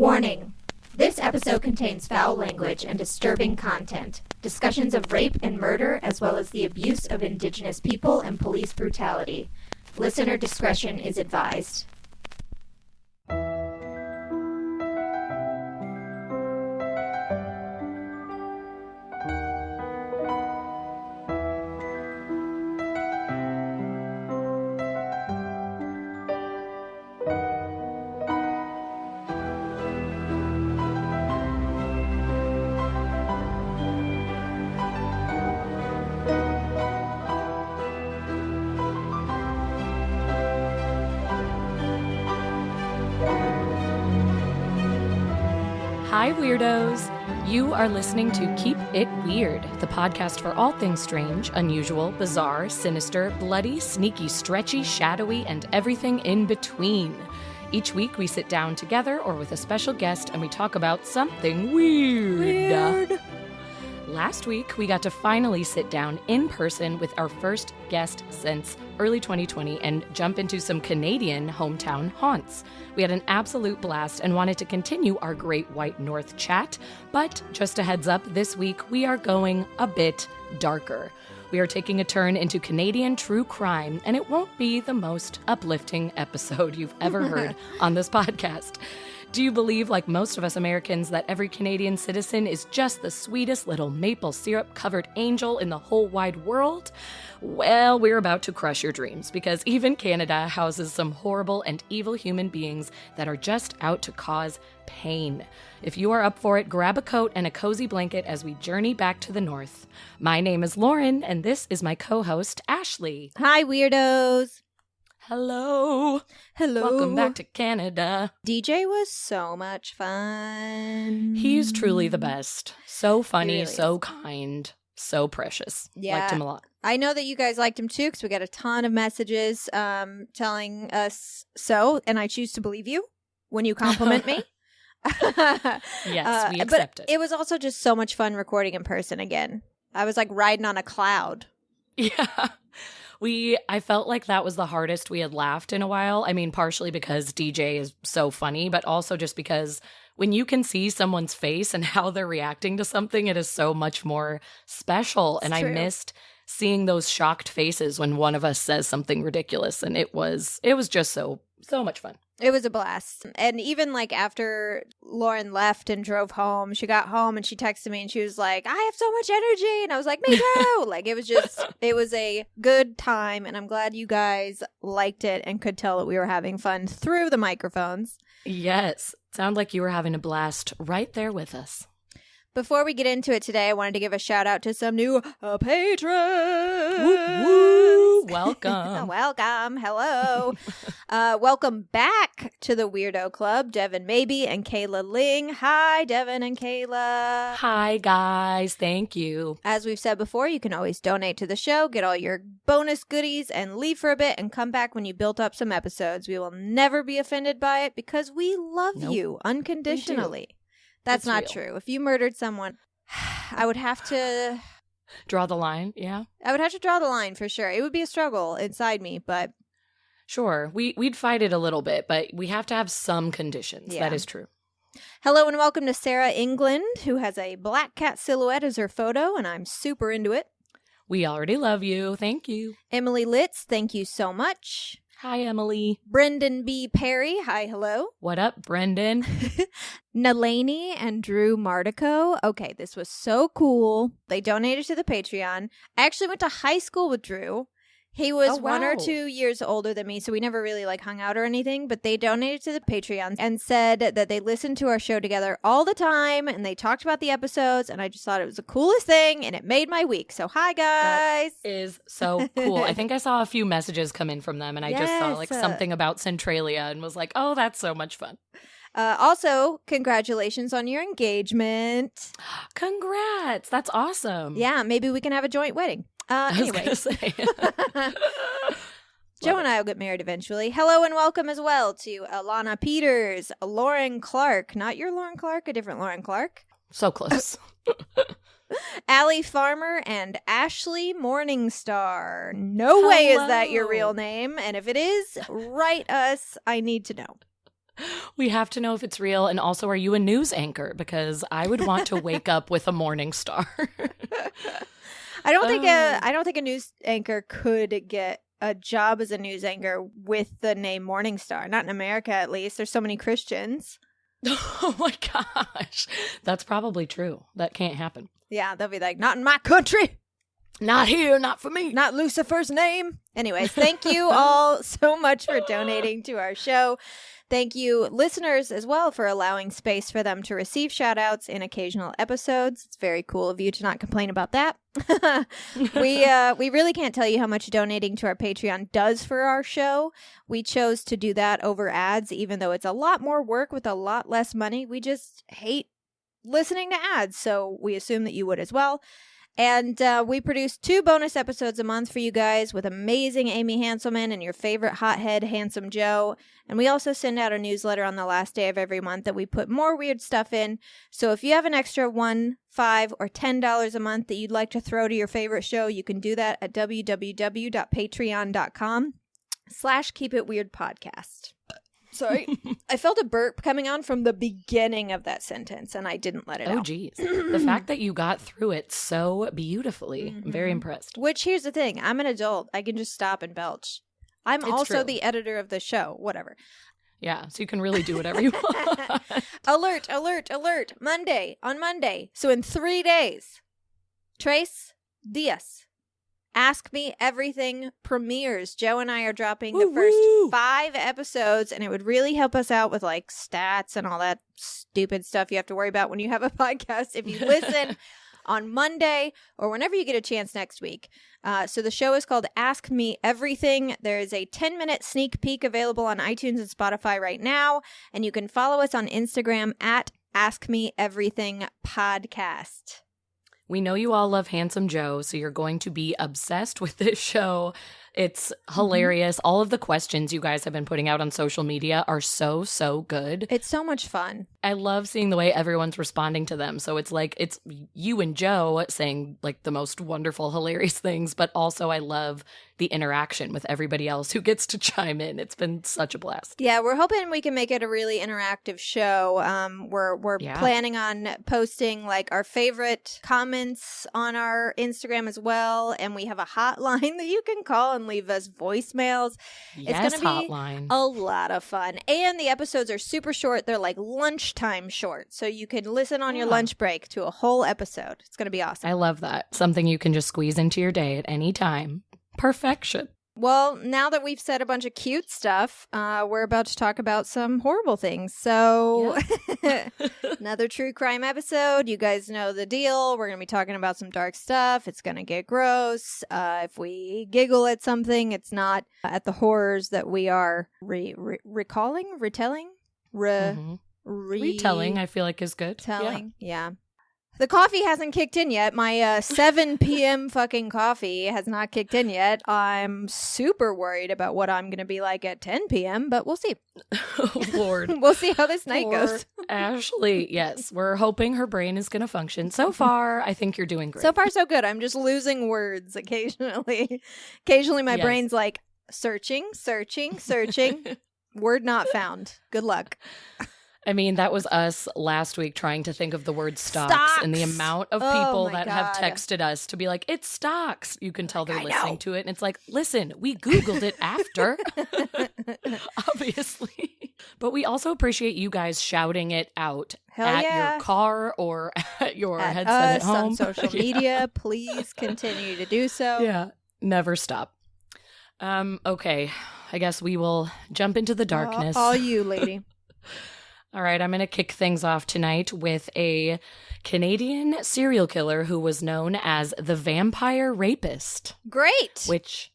Warning. This episode contains foul language and disturbing content, discussions of rape and murder, as well as the abuse of indigenous people and police brutality. Listener discretion is advised. Hi, weirdos! You are listening to Keep It Weird, the podcast for all things strange, unusual, bizarre, sinister, bloody, sneaky, stretchy, shadowy, and everything in between. Each week we sit down together or with a special guest and we talk about something weird. Last week, we got to finally sit down in person with our first guest since early 2020 and jump into some Canadian hometown haunts. We had an absolute blast and wanted to continue our Great White North chat, but just a heads up, this week we are going a bit darker. We are taking a turn into Canadian true crime, and it won't be the most uplifting episode you've ever heard on this podcast. Do you believe, like most of us Americans, that every Canadian citizen is just the sweetest little maple syrup-covered angel in the whole wide world? Well, we're about to crush your dreams, because even Canada houses some horrible and evil human beings that are just out to cause pain. If you are up for it, grab a coat and a cozy blanket as we journey back to the north. My name is Lauren, and this is my co-host, Ashley. Hi, weirdos. Hello. Hello. Welcome back to Canada. DJ was so much fun. He's truly the best. So funny, Really so kind, so precious. Yeah. Liked him a lot. I know that you guys liked him too, because we got a ton of messages telling us so, and I choose to believe you when you compliment me. Yes, we accept but it. It was also just so much fun recording in person again. I was like riding on a cloud. Yeah. I felt like that was the hardest we had laughed in a while. I mean, partially because DJ is so funny, but also just because when you can see someone's face and how they're reacting to something, it is so much more special. And I missed seeing those shocked faces when one of us says something ridiculous. And it was just so much fun. It was a blast. And even like after Lauren left and drove home, she got home and she texted me and she was like, I have so much energy. And I was like, me too. Like it was a good time. And I'm glad you guys liked it and could tell that we were having fun through the microphones. Yes. Sound like you were having a blast right there with us. Before we get into it today, I wanted to give a shout out to some new patrons. Woo, woo. Welcome. Welcome. Hello. Welcome back to the Weirdo Club, Devin Maybe and Kayla Ling. Hi, Devin and Kayla. Hi, guys. Thank you. As we've said before, you can always donate to the show, get all your bonus goodies, and leave for a bit and come back when you built up some episodes. We will never be offended by it because we love you unconditionally. That's not true. If you murdered someone, I would have to draw the line. Yeah. I would have to draw the line for sure. It would be a struggle inside me, but sure. We'd fight it a little bit, but we have to have some conditions. Yeah. That is true. Hello and welcome to Sarah England, who has a black cat silhouette as her photo, and I'm super into it. We already love you. Thank you. Emily Litz, thank you so much. Hi, Emily. Brendan B. Perry. Hi, hello. What up, Brendan? Nalani and Drew Martico. Okay, this was so cool. They donated to the Patreon. I actually went to high school with Drew. He was 1 or 2 years older than me, so we never really hung out or anything, but they donated to the Patreon and said that they listened to our show together all the time, and they talked about the episodes, and I just thought it was the coolest thing, and it made my week. So hi, guys. That is so cool. I think I saw a few messages come in from them, and I just saw something about Centralia and was like, oh, that's so much fun. Also, congratulations on your engagement. Congrats. That's awesome. Yeah, maybe we can have a joint wedding. Anyway. Joe and I will get married eventually. Hello and welcome as well to Alana Peters, Lauren Clark. Not your Lauren Clark, a different Lauren Clark. So close. Allie Farmer and Ashley Morningstar. No way is that your real name. And if it is, write us. I need to know. We have to know if it's real. And also, are you a news anchor? Because I would want to wake up with a morning star. I don't think a news anchor could get a job as a news anchor with the name Morningstar. Not in America, at least. There's so many Christians. Oh my gosh. That's probably true. That can't happen. Yeah, they'll be like, not in my country. Not here, not for me. Not Lucifer's name. Anyways, thank you all so much for donating to our show. Thank you, listeners, as well, for allowing space for them to receive shout-outs in occasional episodes. It's very cool of you to not complain about that. We really can't tell you how much donating to our Patreon does for our show. We chose to do that over ads, even though it's a lot more work with a lot less money. We just hate listening to ads, so we assume that you would as well. And we produce 2 bonus episodes a month for you guys with amazing Amy Hanselman and your favorite hothead, Handsome Joe. And we also send out a newsletter on the last day of every month that we put more weird stuff in. So if you have an extra $1, $5, or $10 a month that you'd like to throw to your favorite show, you can do that at www.patreon.com/keepitweirdpodcast. Sorry. I felt a burp coming on from the beginning of that sentence, and I didn't let it out. Oh, geez. The fact that you got through it so beautifully, I'm very impressed. Which, here's the thing. I'm an adult. I can just stop and belch. I'm also true. the editor of the show. Whatever. Yeah, so you can really do whatever you want. Alert, alert, alert. On Monday. So in 3 days, Tres Dias. Ask Me Everything premieres. Joe and I are dropping the first 5 episodes, and it would really help us out with like stats and all that stupid stuff you have to worry about when you have a podcast if you listen on Monday or whenever you get a chance next week. So the show is called Ask Me Everything. There is a 10-minute sneak peek available on iTunes and Spotify right now, and you can follow us on Instagram at Ask Me Everything Podcast. We know you all love Handsome Joe, so you're going to be obsessed with this show. It's hilarious. All of the questions you guys have been putting out on social media are so, so good. It's so much fun. I love seeing the way everyone's responding to them. So it's like, it's you and Joe saying like the most wonderful, hilarious things, but also I love the interaction with everybody else who gets to chime in. It's been such a blast. Yeah, we're hoping we can make it a really interactive show. We're planning on posting like our favorite comments on our Instagram as well, and we have a hotline that you can call and leave us voicemails. Yes, it's gonna be hotline. a lot of fun, and the episodes are super short. They're like lunchtime short, so you can listen on your lunch break to a whole episode. It's gonna be awesome. I love that. Something you can just squeeze into your day at any time. Perfection. Well, now that we've said a bunch of cute stuff, we're about to talk about some horrible things. So, another true crime episode. You guys know the deal. We're going to be talking about some dark stuff. It's going to get gross. If we giggle at something, it's not at the horrors that we are retelling, I feel like is good. Yeah. The coffee hasn't kicked in yet. My 7 p.m. fucking coffee has not kicked in yet. I'm super worried about what I'm going to be like at 10 p.m., but we'll see. Oh, Lord. We'll see how this night goes. Ashley, yes. We're hoping her brain is going to function. So far, I think you're doing great. So far, so good. I'm just losing words occasionally. Occasionally, my brain's like, searching. Word not found. Good luck. I mean, that was us last week trying to think of the word stocks. And the amount of people that have texted us to be like, it's stocks. You can tell they're listening to it. And it's like, listen, we Googled it after, obviously. But we also appreciate you guys shouting it out your car or at your headset at home. On social media. Please continue to do so. Yeah, never stop. Okay, I guess we will jump into the darkness. All you, lady. All right, I'm going to kick things off tonight with a Canadian serial killer who was known as the Vampire Rapist. Great! Which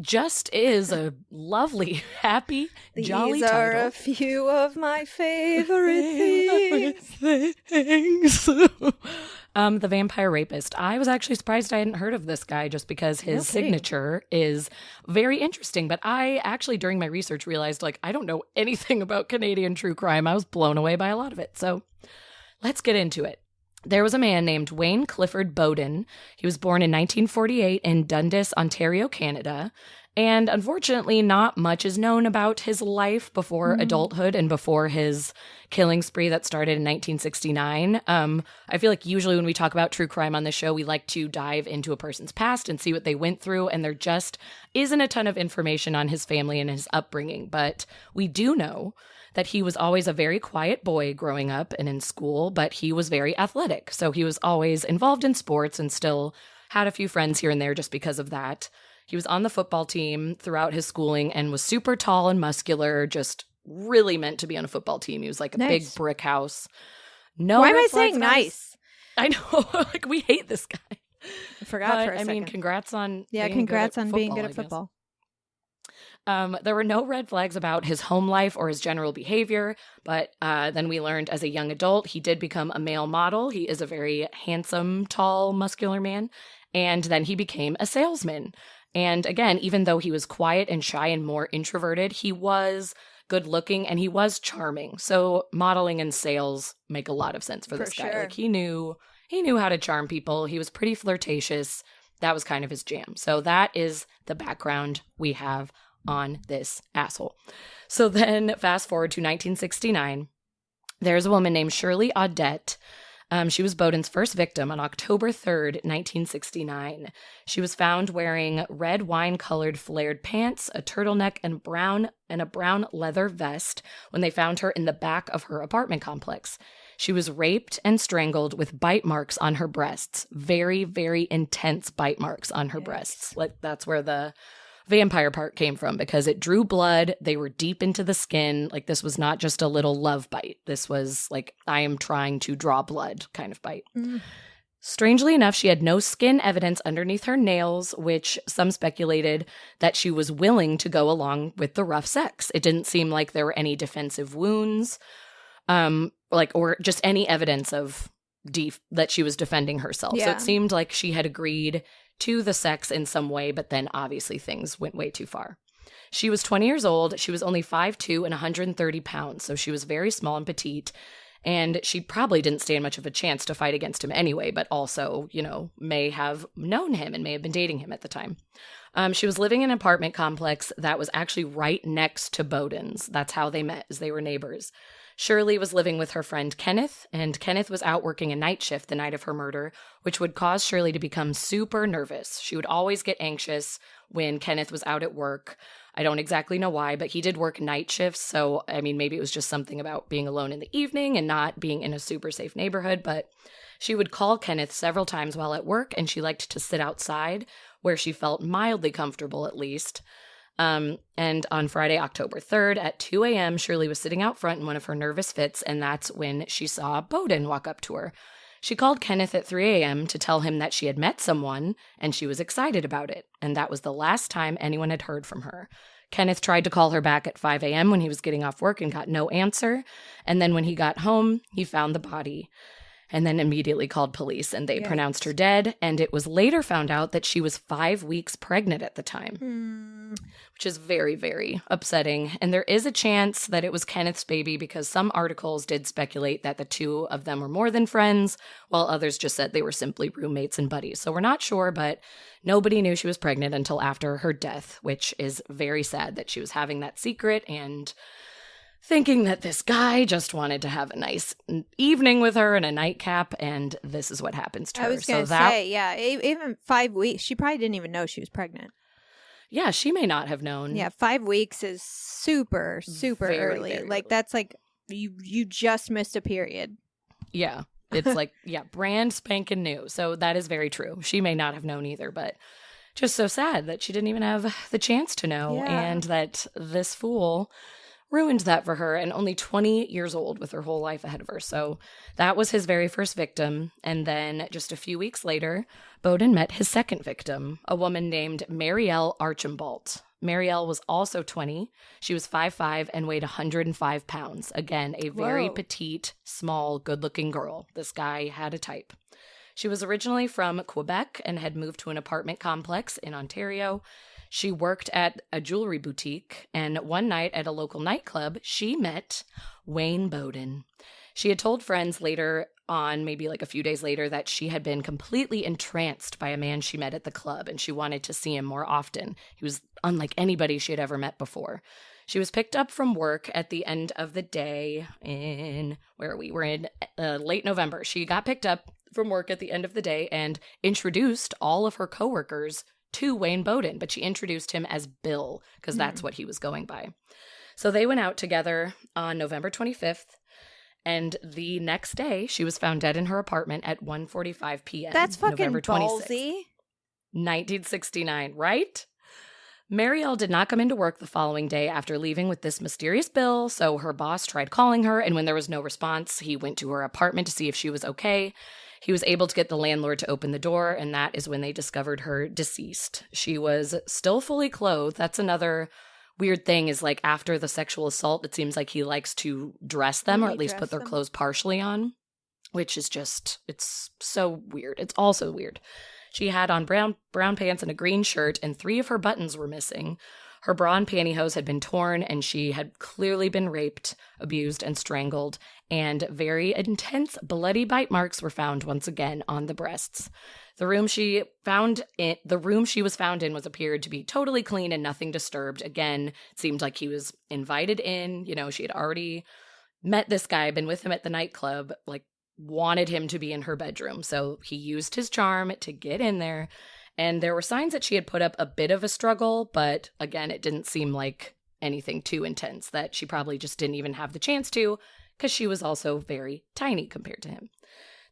just is a lovely, happy, jolly title. These are a few of my favorite things. The Vampire Rapist. I was actually surprised I hadn't heard of this guy just because his signature is very interesting. But I actually, during my research, realized, like, I don't know anything about Canadian true crime. I was blown away by a lot of it. So let's get into it. There was a man named Wayne Clifford Boden. He was born in 1948 in Dundas, Ontario, Canada. And unfortunately, not much is known about his life before adulthood and before his killing spree that started in 1969. I feel like usually when we talk about true crime on the show, we like to dive into a person's past and see what they went through. And there just isn't a ton of information on his family and his upbringing. But we do know that he was always a very quiet boy growing up and in school, but he was very athletic. So he was always involved in sports and still had a few friends here and there just because of that. He was on the football team throughout his schooling and was super tall and muscular, just really meant to be on a football team. He was like a big brick house. No, why am I saying nice? I know, like we hate this guy. I forgot for a second. I mean, congrats on being good at football. There were no red flags about his home life or his general behavior, but then we learned as a young adult, he did become a male model. He is a very handsome, tall, muscular man. And then he became a salesman. And again, even though he was quiet and shy and more introverted, he was good looking and he was charming. So modeling and sales make a lot of sense for this guy. Like he knew how to charm people. He was pretty flirtatious. That was kind of his jam. So that is the background we have on this asshole. So then fast forward to 1969. There's a woman named Shirley Audette. She was Boden's first victim on October 3rd, 1969. She was found wearing red wine-colored flared pants, a turtleneck, and a brown leather vest when they found her in the back of her apartment complex. She was raped and strangled with bite marks on her breasts. Very, very intense bite marks on her breasts. Like that's where the vampire part came from because it drew blood. They were deep into the skin. Like this was not just a little love bite. This was like, I am trying to draw blood kind of bite. Strangely enough, she had no skin evidence underneath her nails, which some speculated that she was willing to go along with the rough sex. It didn't seem like there were any defensive wounds, or just any evidence of that she was defending herself. Yeah. So it seemed like she had agreed to the sex in some way, but then obviously things went way too far. She was 20 years old. She was only 5'2" and 130 pounds, so she was very small and petite, and she probably didn't stand much of a chance to fight against him anyway, but also, may have known him and may have been dating him at the time. She was living in an apartment complex that was actually right next to Boden's. That's how they met, as they were neighbors. Shirley was living with her friend Kenneth, and Kenneth was out working a night shift the night of her murder, which would cause Shirley to become super nervous. She would always get anxious when Kenneth was out at work. I don't exactly know why, but he did work night shifts, so, maybe it was just something about being alone in the evening and not being in a super safe neighborhood, but she would call Kenneth several times while at work, and she liked to sit outside, where she felt mildly comfortable at least. And on Friday, October 3rd at 2 a.m., Shirley was sitting out front in one of her nervous fits, and that's when she saw Boden walk up to her. She called Kenneth at 3 a.m. to tell him that she had met someone, and she was excited about it, and that was the last time anyone had heard from her. Kenneth tried to call her back at 5 a.m. when he was getting off work and got no answer, and then when he got home, he found the body. And then immediately called police, and they pronounced her dead. And it was later found out that she was 5 weeks pregnant at the time, which is very, very upsetting. And there is a chance that it was Kenneth's baby because some articles did speculate that the two of them were more than friends, while others just said they were simply roommates and buddies. So we're not sure, but nobody knew she was pregnant until after her death, which is very sad that she was having that secret and thinking that this guy just wanted to have a nice evening with her and a nightcap, and this is what happens to her. I was going to say, even 5 weeks, she probably didn't even know she was pregnant. Yeah, she may not have known. Yeah, 5 weeks is super, super very, early. Very like, early. That's like, you just missed a period. Yeah, it's like, brand spanking new. So that is very true. She may not have known either, but just so sad that she didn't even have the chance to know, and that this fool ruined that for her, and only 20 years old with her whole life ahead of her. So that was his very first victim. And then just a few weeks later, Boden met his second victim, a woman named Marielle Archambault. Marielle was also 20. She was 5'5" and weighed 105 pounds. Again, a very petite, small, good-looking girl. This guy had a type. She was originally from Quebec and had moved to an apartment complex in Ontario. She worked at a jewelry boutique, and one night at a local nightclub, she met Wayne Boden. She had told friends later on maybe like a few days later that she had been completely entranced by a man she met at the club, and she wanted to see him more often. He was unlike anybody she had ever met before. She was picked up from work at the end of the day in, where are we? We're in late November. She got picked up from work at the end of the day and introduced all of her coworkers to Wayne Boden, but she introduced him as Bill because that's what he was going by. So they went out together on November 25th, and the next day she was found dead in her apartment at 1:45 p.m. That's fucking November 26th, ballsy. 1969, right? Marielle did not come into work the following day after leaving with this mysterious bill, so her boss tried calling her, and when there was no response, he went to her apartment to see if she was okay. He was able to get the landlord to open the door, and that is when they discovered her deceased. She was still fully clothed. That's another weird thing, is like after the sexual assault, it seems like he likes to dress them, or at least put their clothes partially on, which is just, it's so weird. It's also weird. She had on brown pants and a green shirt, and 3 of her buttons were missing. Her bra and pantyhose had been torn, and she had clearly been raped, abused, and strangled, and very intense bloody bite marks were found once again on the breasts. The room she was found in appeared to be totally clean and nothing disturbed. Again, it seemed like he was invited in. You know, she had already met this guy, been with him at the nightclub, like wanted him to be in her bedroom. So he used his charm to get in there. And there were signs that she had put up a bit of a struggle, but again, it didn't seem like anything too intense, that she probably just didn't even have the chance to, because she was also very tiny compared to him.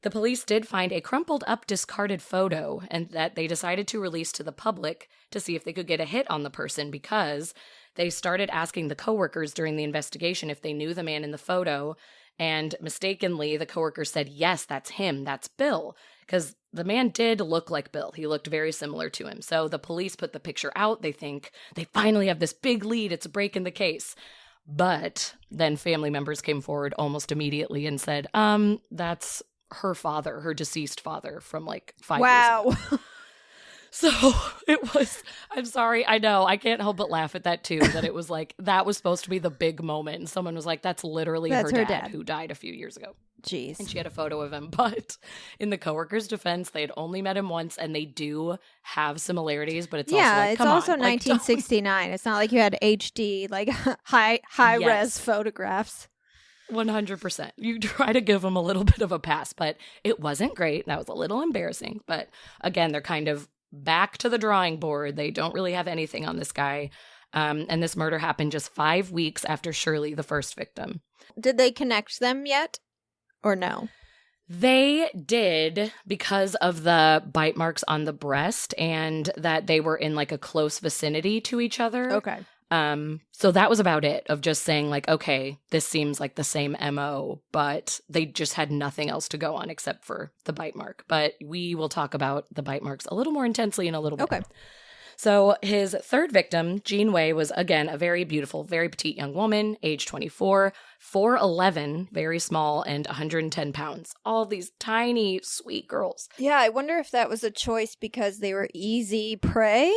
The police did find a crumpled up discarded photo, and that they decided to release to the public to see if they could get a hit on the person, because they started asking the coworkers during the investigation if they knew the man in the photo, and mistakenly the coworker said, yes, that's him, that's Bill, because the man did look like Bill. He looked very similar to him. So the police put the picture out. They think they finally have this big lead. It's a break in the case. But then family members came forward almost immediately and said, that's her father, her deceased father from like 5 years ago. So it was, I'm sorry, I know, I can't help but laugh at that too, that it was like, that was supposed to be the big moment. And someone was like, that's literally her dad who died a few years ago. Jeez. And she had a photo of him. But in the coworker's defense, they had only met him once, and they do have similarities, but it's also like, it's come also on, 1969. It's not like you had HD, like high-res photographs. 100%. You try to give them a little bit of a pass, but it wasn't great. That was a little embarrassing. But again, they're kind of back to the drawing board. They don't really have anything on this guy. And this murder happened just 5 weeks after Shirley, the first victim. Did they connect them yet? Or no? They did, because of the bite marks on the breast and that they were in like a close vicinity to each other. Okay. So that was about it, of just saying like, okay, this seems like the same MO, but they just had nothing else to go on except for the bite mark. But we will talk about the bite marks a little more intensely in a little bit. Okay. So his third victim, Jean Way, was again a very beautiful, very petite young woman, age 24, 4'11", very small, and 110 pounds. All these tiny, sweet girls. Yeah, I wonder if that was a choice because they were easy prey,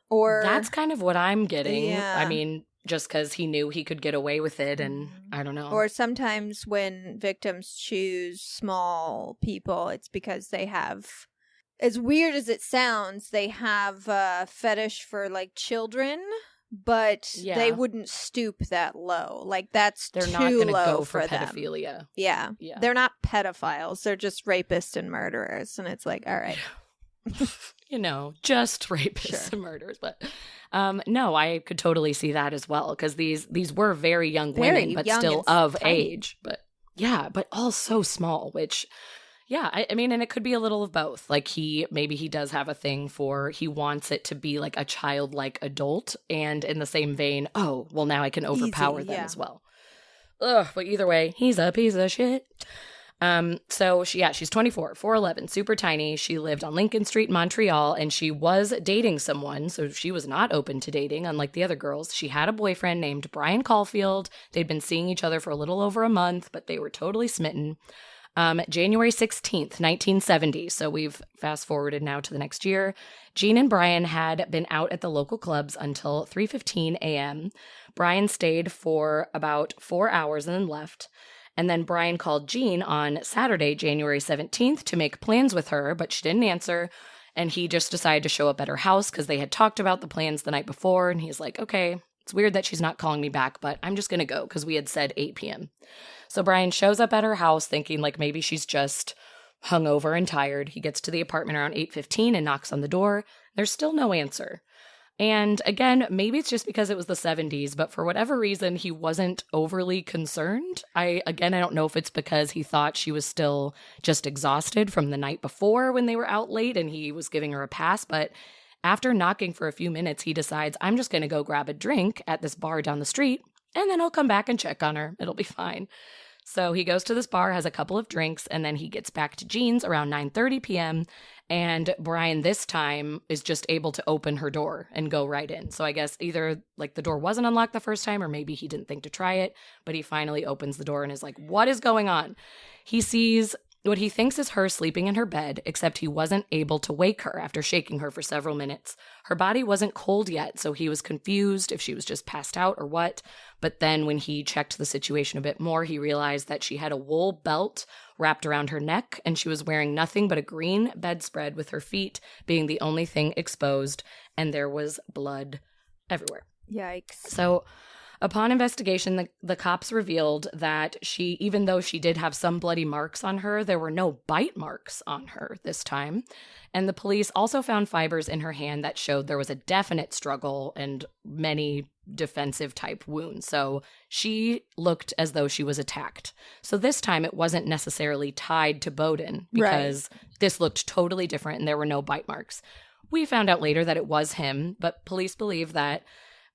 or... That's kind of what I'm getting. Yeah. I mean, just because he knew he could get away with it, and I don't know. Or sometimes when victims choose small people, it's because they have... As weird as it sounds, they have a fetish for, like, children, but they wouldn't stoop that low. Like, they're too not gonna low go for them. pedophilia. Yeah. They're not pedophiles. They're just rapists and murderers. And it's like, all right. You know, just rapists and murderers. But no, I could totally see that as well, because these were very young women, but still of age. But yeah, but all so small, which... Yeah, I mean, and it could be a little of both. Like maybe he does have a thing for, he wants it to be like a childlike adult, and in the same vein, oh, well, now I can overpower them as well. Ugh, but either way, he's a piece of shit. So she's 24, 4'11", super tiny. She lived on Lincoln Street in Montreal, and she was dating someone, so she was not open to dating, unlike the other girls. She had a boyfriend named Brian Caulfield. They'd been seeing each other for a little over a month, but they were totally smitten. January 16th, 1970, so we've fast forwarded now to the next year, Jean and Brian had been out at the local clubs until 3:15 a.m. Brian stayed for about 4 hours and then left. And then Brian called Jean on Saturday, January 17th to make plans with her, but she didn't answer. And he just decided to show up at her house because they had talked about the plans the night before. And he's like, okay, it's weird that she's not calling me back, but I'm just going to go because we had said 8 p.m. So Brian shows up at her house thinking like maybe she's just hungover and tired. He gets to the apartment around 8:15 and knocks on the door. There's still no answer. And again, maybe it's just because it was the 70s, but for whatever reason, he wasn't overly concerned. I don't know if it's because he thought she was still just exhausted from the night before when they were out late and he was giving her a pass. But after knocking for a few minutes, he decides, I'm just going to go grab a drink at this bar down the street, and then I'll come back and check on her. It'll be fine. So he goes to this bar, has a couple of drinks, and then he gets back to Jean's around 9:30 p.m., and Brian this time is just able to open her door and go right in. So I guess either like the door wasn't unlocked the first time or maybe he didn't think to try it, but he finally opens the door and is like, what is going on? He sees what he thinks is her sleeping in her bed, except he wasn't able to wake her after shaking her for several minutes. Her body wasn't cold yet, so he was confused if she was just passed out or what. But then when he checked the situation a bit more, he realized that she had a wool belt wrapped around her neck, and she was wearing nothing but a green bedspread with her feet being the only thing exposed, and there was blood everywhere. Yikes. So upon investigation, the cops revealed that even though she did have some bloody marks on her, there were no bite marks on her this time. And the police also found fibers in her hand that showed there was a definite struggle and many defensive type wounds. So she looked as though she was attacked. So this time it wasn't necessarily tied to Boden because this looked totally different and there were no bite marks. We found out later that it was him, but police believe that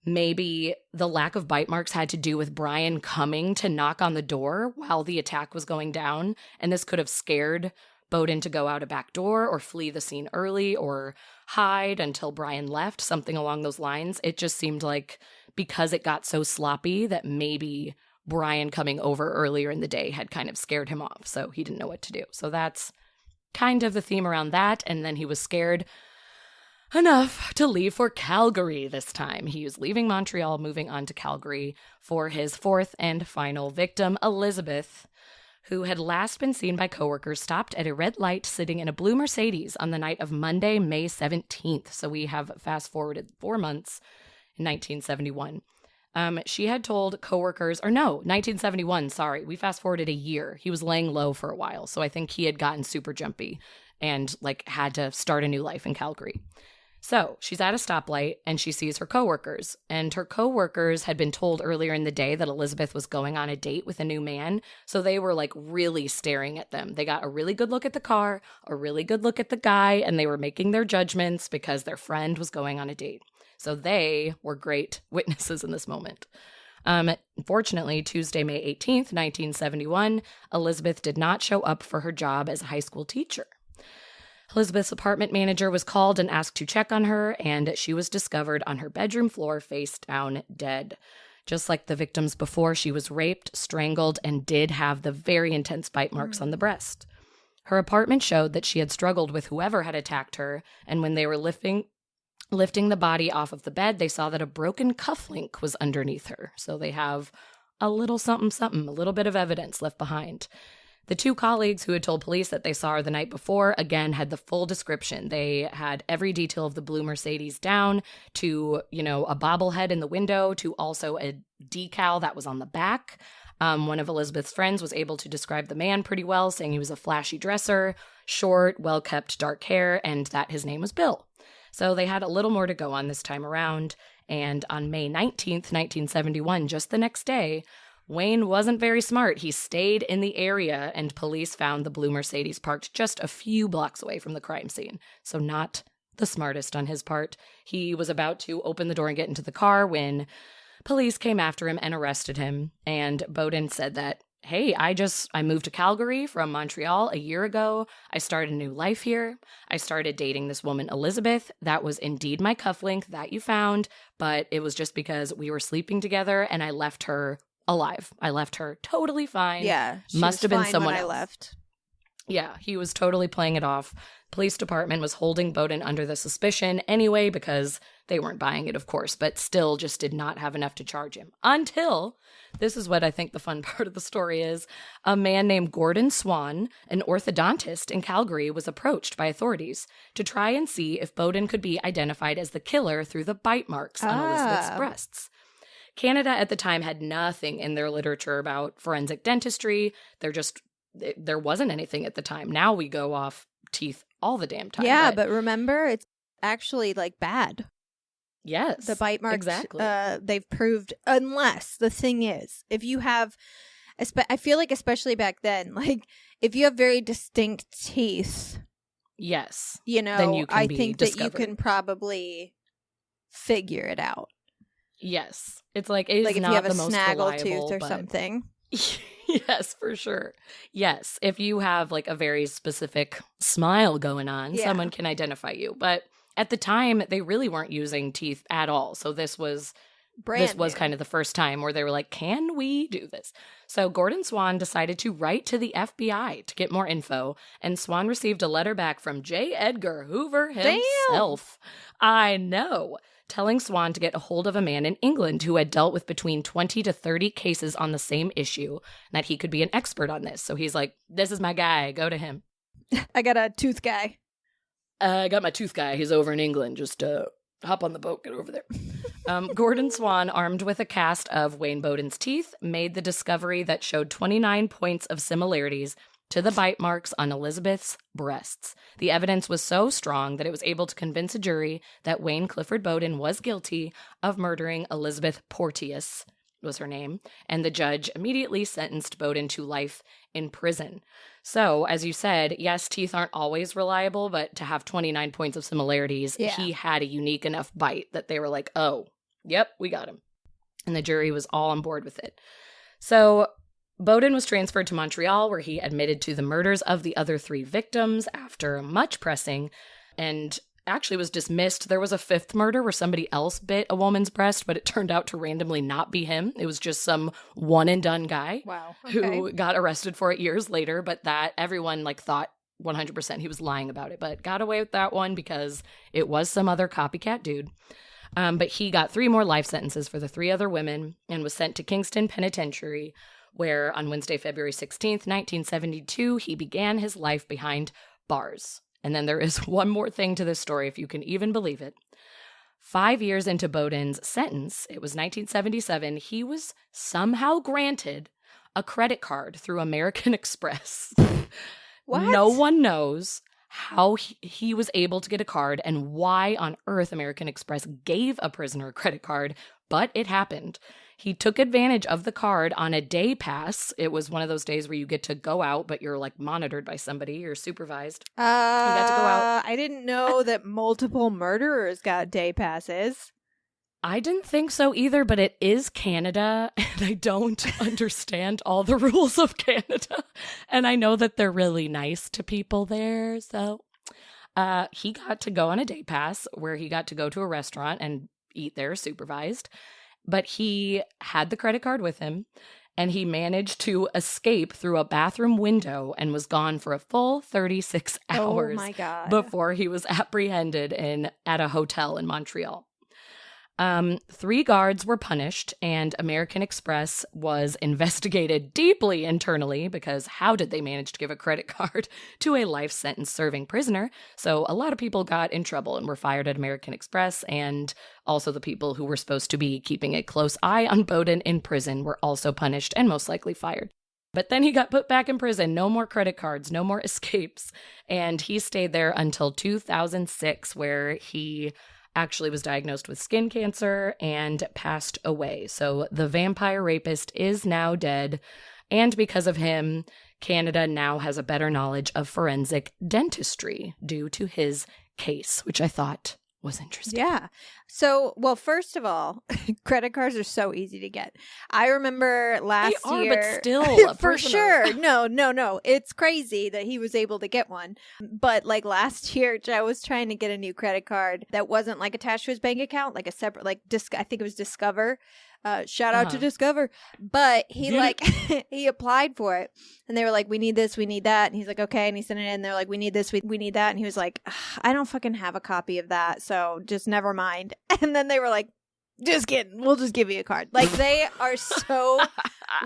maybe the lack of bite marks had to do with Brian coming to knock on the door while the attack was going down, and this could have scared Boden to go out a back door or flee the scene early or hide until Brian left, something along those lines. It just seemed like because it got so sloppy that maybe Brian coming over earlier in the day had kind of scared him off, so he didn't know what to do. So that's kind of the theme around that, and then he was scared enough to leave for Calgary this time. He was leaving Montreal, moving on to Calgary for his fourth and final victim, Elizabeth, who had last been seen by coworkers stopped at a red light sitting in a blue Mercedes on the night of Monday, May 17th. So we have fast forwarded 4 months in 1971. She had told coworkers, 1971, sorry. We fast forwarded a year. He was laying low for a while. So I think he had gotten super jumpy and had to start a new life in Calgary. So she's at a stoplight and she sees her coworkers, and her coworkers had been told earlier in the day that Elizabeth was going on a date with a new man. So they were really staring at them. They got a really good look at the car, a really good look at the guy, and they were making their judgments because their friend was going on a date. So they were great witnesses in this moment. Unfortunately, Tuesday, May 18th, 1971, Elizabeth did not show up for her job as a high school teacher. Elizabeth's apartment manager was called and asked to check on her, and she was discovered on her bedroom floor face down dead. Just like the victims before, she was raped, strangled, and did have the very intense bite marks on the breast. Her apartment showed that she had struggled with whoever had attacked her, and when they were lifting the body off of the bed, they saw that a broken cufflink was underneath her. So they have a little something, a little bit of evidence left behind. The two colleagues who had told police that they saw her the night before, again, had the full description. They had every detail of the blue Mercedes down to, a bobblehead in the window, to also a decal that was on the back. One of Elizabeth's friends was able to describe the man pretty well, saying he was a flashy dresser, short, well-kept dark hair, and that his name was Bill. So they had a little more to go on this time around. And on May 19th, 1971, just the next day, Wayne wasn't very smart. He stayed in the area, and police found the blue Mercedes parked just a few blocks away from the crime scene. So not the smartest on his part. He was about to open the door and get into the car when police came after him and arrested him. And Boden said that, hey, I moved to Calgary from Montreal a year ago. I started a new life here. I started dating this woman, Elizabeth. That was indeed my cufflink that you found, but it was just because we were sleeping together and I left her alive. I left her totally fine. Yeah. Must have been someone when else. I left. Yeah, he was totally playing it off. Police department was holding Boden under the suspicion anyway because They weren't buying it, of course, but still just did not have enough to charge him. Until, this is what I think the fun part of the story is, a man named Gordon Swan, an orthodontist in Calgary, was approached by authorities to try and see if Boden could be identified as the killer through the bite marks on Elizabeth's breasts. Canada at the time had nothing in their literature about forensic dentistry. There wasn't anything at the time. Now we go off teeth all the damn time. Yeah, but remember, it's actually like bad. Yes. The bite marks, exactly. They've proved, unless the thing is, if you have, I feel like especially back then, like if you have very distinct teeth. Yes. You know, then you can I be think discovered. that you can probably figure it out. Yes. It's like, it is like if not you have the a most snaggle reliable, tooth or but... something. Yes, for sure. Yes. If you have like a very specific smile going on, someone can identify you. But at the time, they really weren't using teeth at all. So this was kind of the first time where they were like, can we do this? So Gordon Swan decided to write to the FBI to get more info, and Swan received a letter back from J. Edgar Hoover himself. Damn. I know. Telling Swan to get a hold of a man in England who had dealt with between 20 to 30 cases on the same issue, and that he could be an expert on this. So he's like, this is my guy. Go to him. I got a tooth guy. I got my tooth guy. He's over in England. Just hop on the boat, get over there. Gordon Swan, armed with a cast of Wayne Boden's teeth, made the discovery that showed 29 points of similarities to the bite marks on Elizabeth's breasts. The evidence was so strong that it was able to convince a jury that Wayne Clifford Boden was guilty of murdering Elizabeth Porteous, was her name, and the judge immediately sentenced Boden to life in prison. So, as you said, yes, teeth aren't always reliable, but to have 29 points of similarities, he had a unique enough bite that they were like, oh, yep, we got him. And the jury was all on board with it. So Boden was transferred to Montreal, where he admitted to the murders of the other 3 victims after much pressing, and actually was dismissed. There was a 5th murder where somebody else bit a woman's breast, but it turned out to randomly not be him. It was just some one-and-done guy who got arrested for it years later, but that everyone thought 100% he was lying about it, but got away with that one because it was some other copycat dude. But he got 3 more life sentences for the 3 other women and was sent to Kingston Penitentiary, where on Wednesday, February 16th, 1972, he began his life behind bars. And then there is one more thing to this story, if you can even believe it. 5 years into Boden's sentence, it was 1977, he was somehow granted a credit card through American Express. What? No one knows how he was able to get a card and why on earth American Express gave a prisoner a credit card, but it happened. He took advantage of the card on a day pass. It was one of those days where you get to go out, but you're monitored by somebody. You're supervised. You got to go out. I didn't know that multiple murderers got day passes. I didn't think so either, but it is Canada, and I don't understand all the rules of Canada. And I know that they're really nice to people there. So he got to go on a day pass where he got to go to a restaurant and eat there supervised. But he had the credit card with him, and he managed to escape through a bathroom window and was gone for a full 36 hours oh my God. before he was apprehended at a hotel in Montreal. 3 guards were punished, and American Express was investigated deeply internally because how did they manage to give a credit card to a life sentence serving prisoner? So a lot of people got in trouble and were fired at American Express, and also the people who were supposed to be keeping a close eye on Boden in prison were also punished and most likely fired. But then he got put back in prison. No more credit cards, no more escapes. And he stayed there until 2006, where he actually was diagnosed with skin cancer and passed away. So the Vampire Rapist is now dead. And because of him, Canada now has a better knowledge of forensic dentistry due to his case, which I thought was interesting. Yeah. So, well, first of all, credit cards are so easy to get. I remember last year. But still, for sure. No. It's crazy that he was able to get one. But last year, Joe was trying to get a new credit card that wasn't attached to his bank account, a separate, I think it was Discover. Shout out to Discover. But he he applied for it, and they were like, we need this, we need that. And he's like, okay. And he sent it in, and they're like, we need this, we need that. And he was like, I don't fucking have a copy of that, so just never mind. And then they were like, just kidding, we'll just give you a card. Like, they are so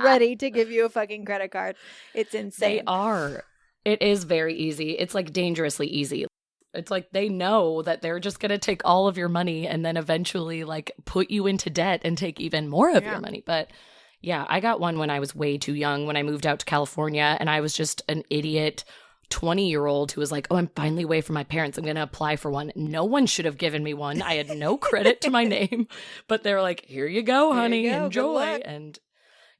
ready to give you a fucking credit card. It's insane. They are. It is very easy. It's like dangerously easy. It's like they know that they're just going to take all of your money and then eventually like put you into debt and take even more of your money. But yeah, I got one when I was way too young, when I moved out to California, and I was just an idiot 20-year-old who was like, oh, I'm finally away from my parents, I'm going to apply for one. No one should have given me one. I had no credit to my name, but they were like, here you go, honey, enjoy. And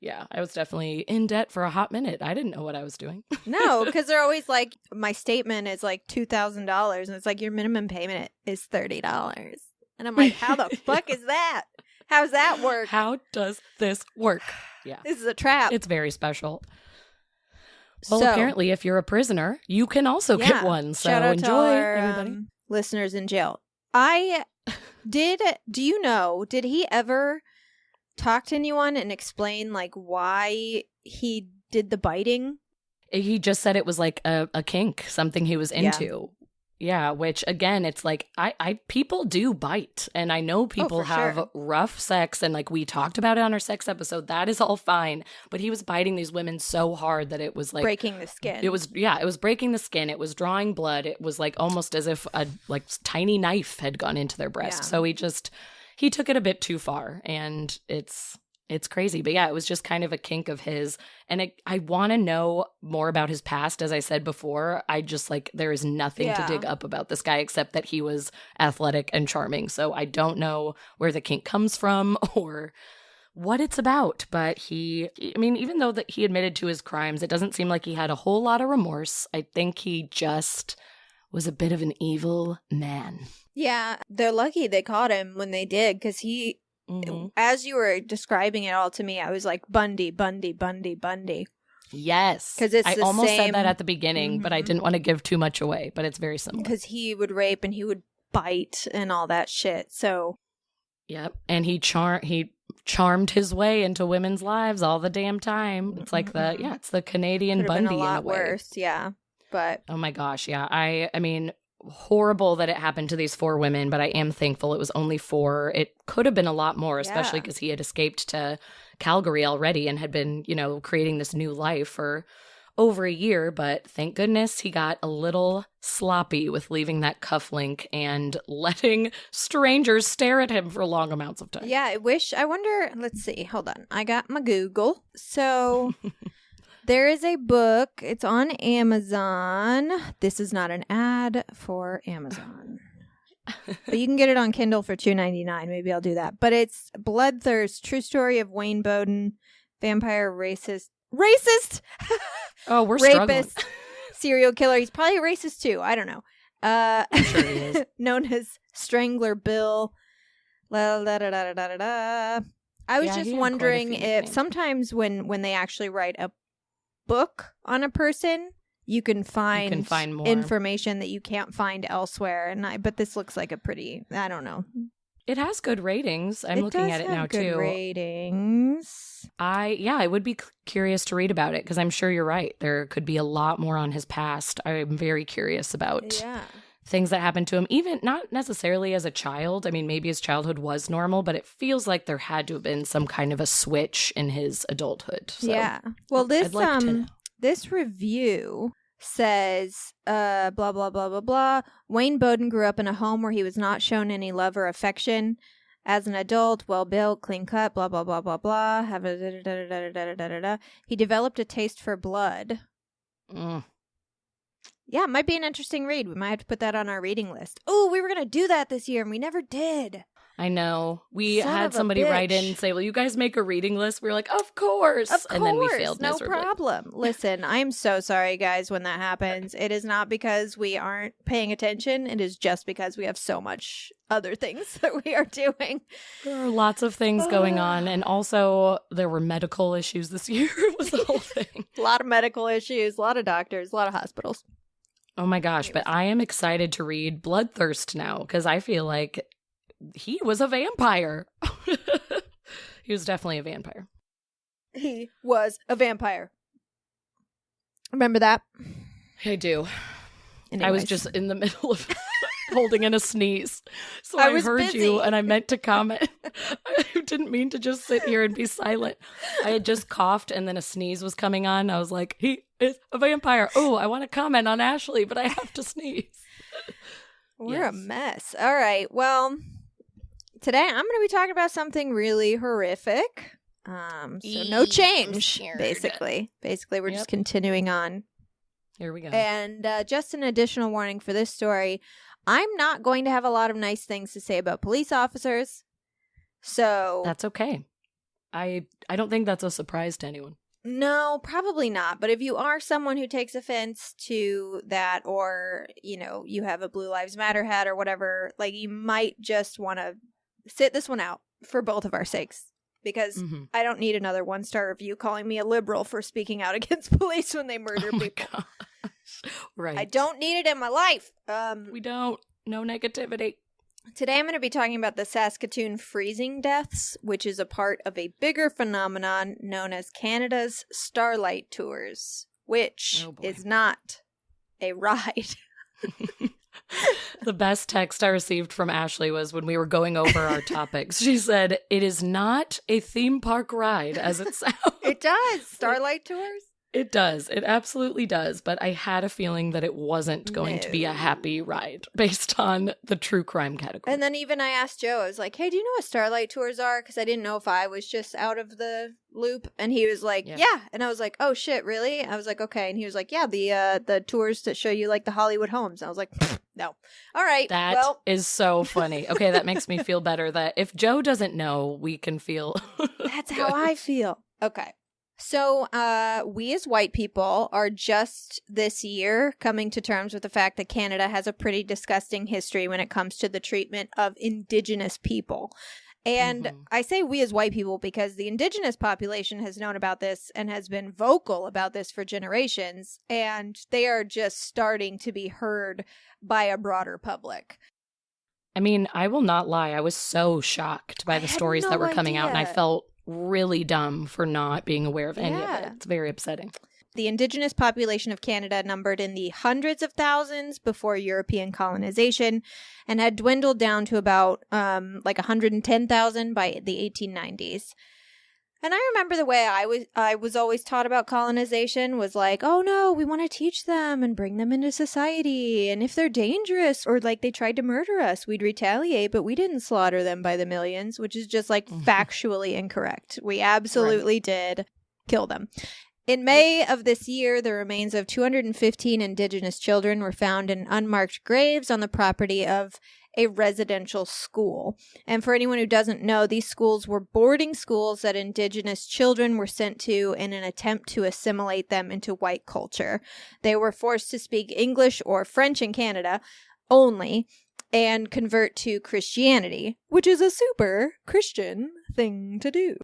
yeah, I was definitely in debt for a hot minute. I didn't know what I was doing. No, because they're always like, my statement is like $2,000, and it's like, your minimum payment is $30. And I'm like, how the fuck is that? How's that work? How does this work? Yeah. This is a trap. It's very special. Well, apparently, if you're a prisoner, you can also get one. So shout out enjoy, to our, everybody. Listeners in jail. Do you know, did he ever talk to anyone and explain like why he did the biting? He just said it was like a kink, something he was into. Yeah, which again, it's like I people do bite, and I know people have rough sex, and like we talked about it on our sex episode. That is all fine, but he was biting these women so hard that it was like breaking the skin. It was breaking the skin. It was drawing blood. It was like almost as if a like tiny knife had gone into their breast. Yeah. So he took it a bit too far, and it's crazy. But yeah, it was just kind of a kink of his. And I want to know more about his past. As I said before, I just like, there is nothing to dig up about this guy except that he was athletic and charming. So I don't know where the kink comes from or what it's about. But even though that he admitted to his crimes, it doesn't seem like he had a whole lot of remorse. I think he just was a bit of an evil man. Yeah, they're lucky they caught him when they did, because he... Mm-hmm. As you were describing it all to me, I was like, Bundy. Yes. Because I almost said that at the beginning, but I didn't want to give too much away, but it's very similar. Because he would rape and he would bite and all that shit, so. Yep, and he charmed his way into women's lives all the damn time. It's like it's the Canadian Bundy been a lot in a way. Worse, yeah. But. Oh my gosh, yeah. I mean, horrible that it happened to these 4 women, but I am thankful it was only 4. It could have been a lot more, especially because he had escaped to Calgary already and had been, creating this new life for over a year. But thank goodness he got a little sloppy with leaving that cufflink and letting strangers stare at him for long amounts of time. Yeah, let's see, hold on. I got my Google. So... There is a book. It's on Amazon. This is not an ad for Amazon. But you can get it on Kindle for $2.99. Maybe I'll do that. But it's Bloodthirst, True Story of Wayne Boden, Vampire Racist? Oh, we're struggling. Rapist, serial killer. He's probably a racist too. I don't know. I'm sure he is. Known as Strangler Bill. I was just wondering if sometimes when they actually write a book on a person, you can find more information that you can't find elsewhere, but this looks like a pretty, I don't know. It has good ratings. I'm looking at it now too. Ratings. I would be curious to read about it, because I'm sure you're right. There could be a lot more on his past. I'm very curious about things that happened to him, even not necessarily as a child. I mean, maybe his childhood was normal, but it feels like there had to have been some kind of a switch in his adulthood. So well, this review says, blah, blah, blah, blah, blah. Wayne Boden grew up in a home where he was not shown any love or affection. As an adult, well-built, clean-cut, blah, blah, blah, blah, blah. He developed a taste for blood. Yeah, it might be an interesting read. We might have to put that on our reading list. Oh, we were going to do that this year, and we never did. I know. We had somebody write in and say, will you guys make a reading list? We were like, of course. And then we failed miserably. No problem. Listen, I'm so sorry, guys, when that happens. It is not because we aren't paying attention. It is just because we have so much other things that we are doing. There are lots of things going on. And also, there were medical issues this year. It was the whole thing. A lot of medical issues, a lot of doctors, a lot of hospitals. Oh my gosh, but I am excited to read Bloodthirst now, because I feel like he was a vampire. He was definitely a vampire. He was a vampire. Remember that? I do. Anyways. I was just in the middle of holding in a sneeze. So I heard busy. you and I meant to comment. I didn't mean to just sit here and be silent. I had just coughed and then a sneeze was coming on. I was like, he is a vampire. Oh, I want to comment on Ashley, but I have to sneeze. We're a mess. All right. Well, today I'm going to be talking about something really horrific. So no change, basically. Basically, we're just continuing on. Here we go. And just an additional warning for this story, I'm not going to have a lot of nice things to say about police officers. So that's okay. I don't think that's a surprise to anyone. No, probably not. But if you are someone who takes offense to that, or, you know, you have a Blue Lives Matter hat or whatever, like, you might just want to sit this one out for both of our sakes. Because I don't need another 1-star review calling me a liberal for speaking out against police when they murder people. Gosh. Right. I don't need it in my life. We don't. No negativity. Today I'm going to be talking about the Saskatoon freezing deaths, which is a part of a bigger phenomenon known as Canada's Starlight Tours, which is not a ride. The best text I received from Ashley was when we were going over our topics. She said, "It is not a theme park ride as it sounds." It does. Starlight Tours? It does. It absolutely does. But I had a feeling that it wasn't going to be a happy ride based on the true crime category. And then even I asked Joe, I was like, hey, do you know what Starlight Tours are? Because I didn't know if I was just out of the loop. And he was like, yeah. And I was like, oh, shit, really? I was like, okay. And he was like, yeah, the tours that show you like the Hollywood homes. And I was like, no. All right. That is so funny. Okay, that makes me feel better that if Joe doesn't know, we can feel That's how I feel. Okay. So, we as white people are just this year coming to terms with the fact that Canada has a pretty disgusting history when it comes to the treatment of indigenous people. And I say we as white people because the indigenous population has known about this and has been vocal about this for generations, and they are just starting to be heard by a broader public. I mean, I will not lie. I was so shocked by the stories that were coming out, and I felt really dumb for not being aware of any of it. It's very upsetting. The indigenous population of Canada numbered in the hundreds of thousands before European colonization and had dwindled down to about like 110,000 by the 1890s. And I remember the way I was always taught about colonization was like, oh no, we want to teach them and bring them into society. And if they're dangerous or like they tried to murder us, we'd retaliate, but we didn't slaughter them by the millions, which is just like factually incorrect. We absolutely did kill them. In May of this year, the remains of 215 Indigenous children were found in unmarked graves on the property of a residential school. And for anyone who doesn't know, these schools were boarding schools that Indigenous children were sent to in an attempt to assimilate them into white culture. They were forced to speak English or French in Canada only and convert to Christianity, which is a super Christian thing to do.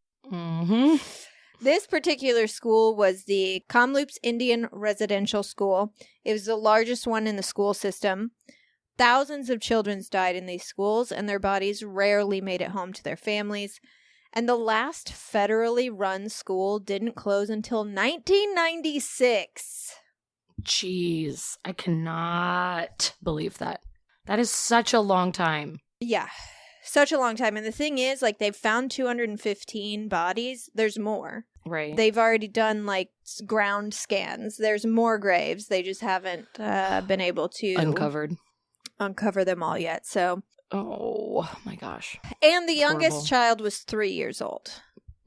This particular school was the Kamloops Indian Residential School. It was the largest one in the school system. Thousands of children died in these schools, and their bodies rarely made it home to their families. And the last federally run school didn't close until 1996. Jeez, I cannot believe that. That is such a long time. Yeah, such a long time. And the thing is, like, they've found 215 bodies. There's more. Right. They've already done, like, ground scans. There's more graves. They just haven't been able to uncover them all yet. So, oh my gosh. And the youngest child was 3 years old.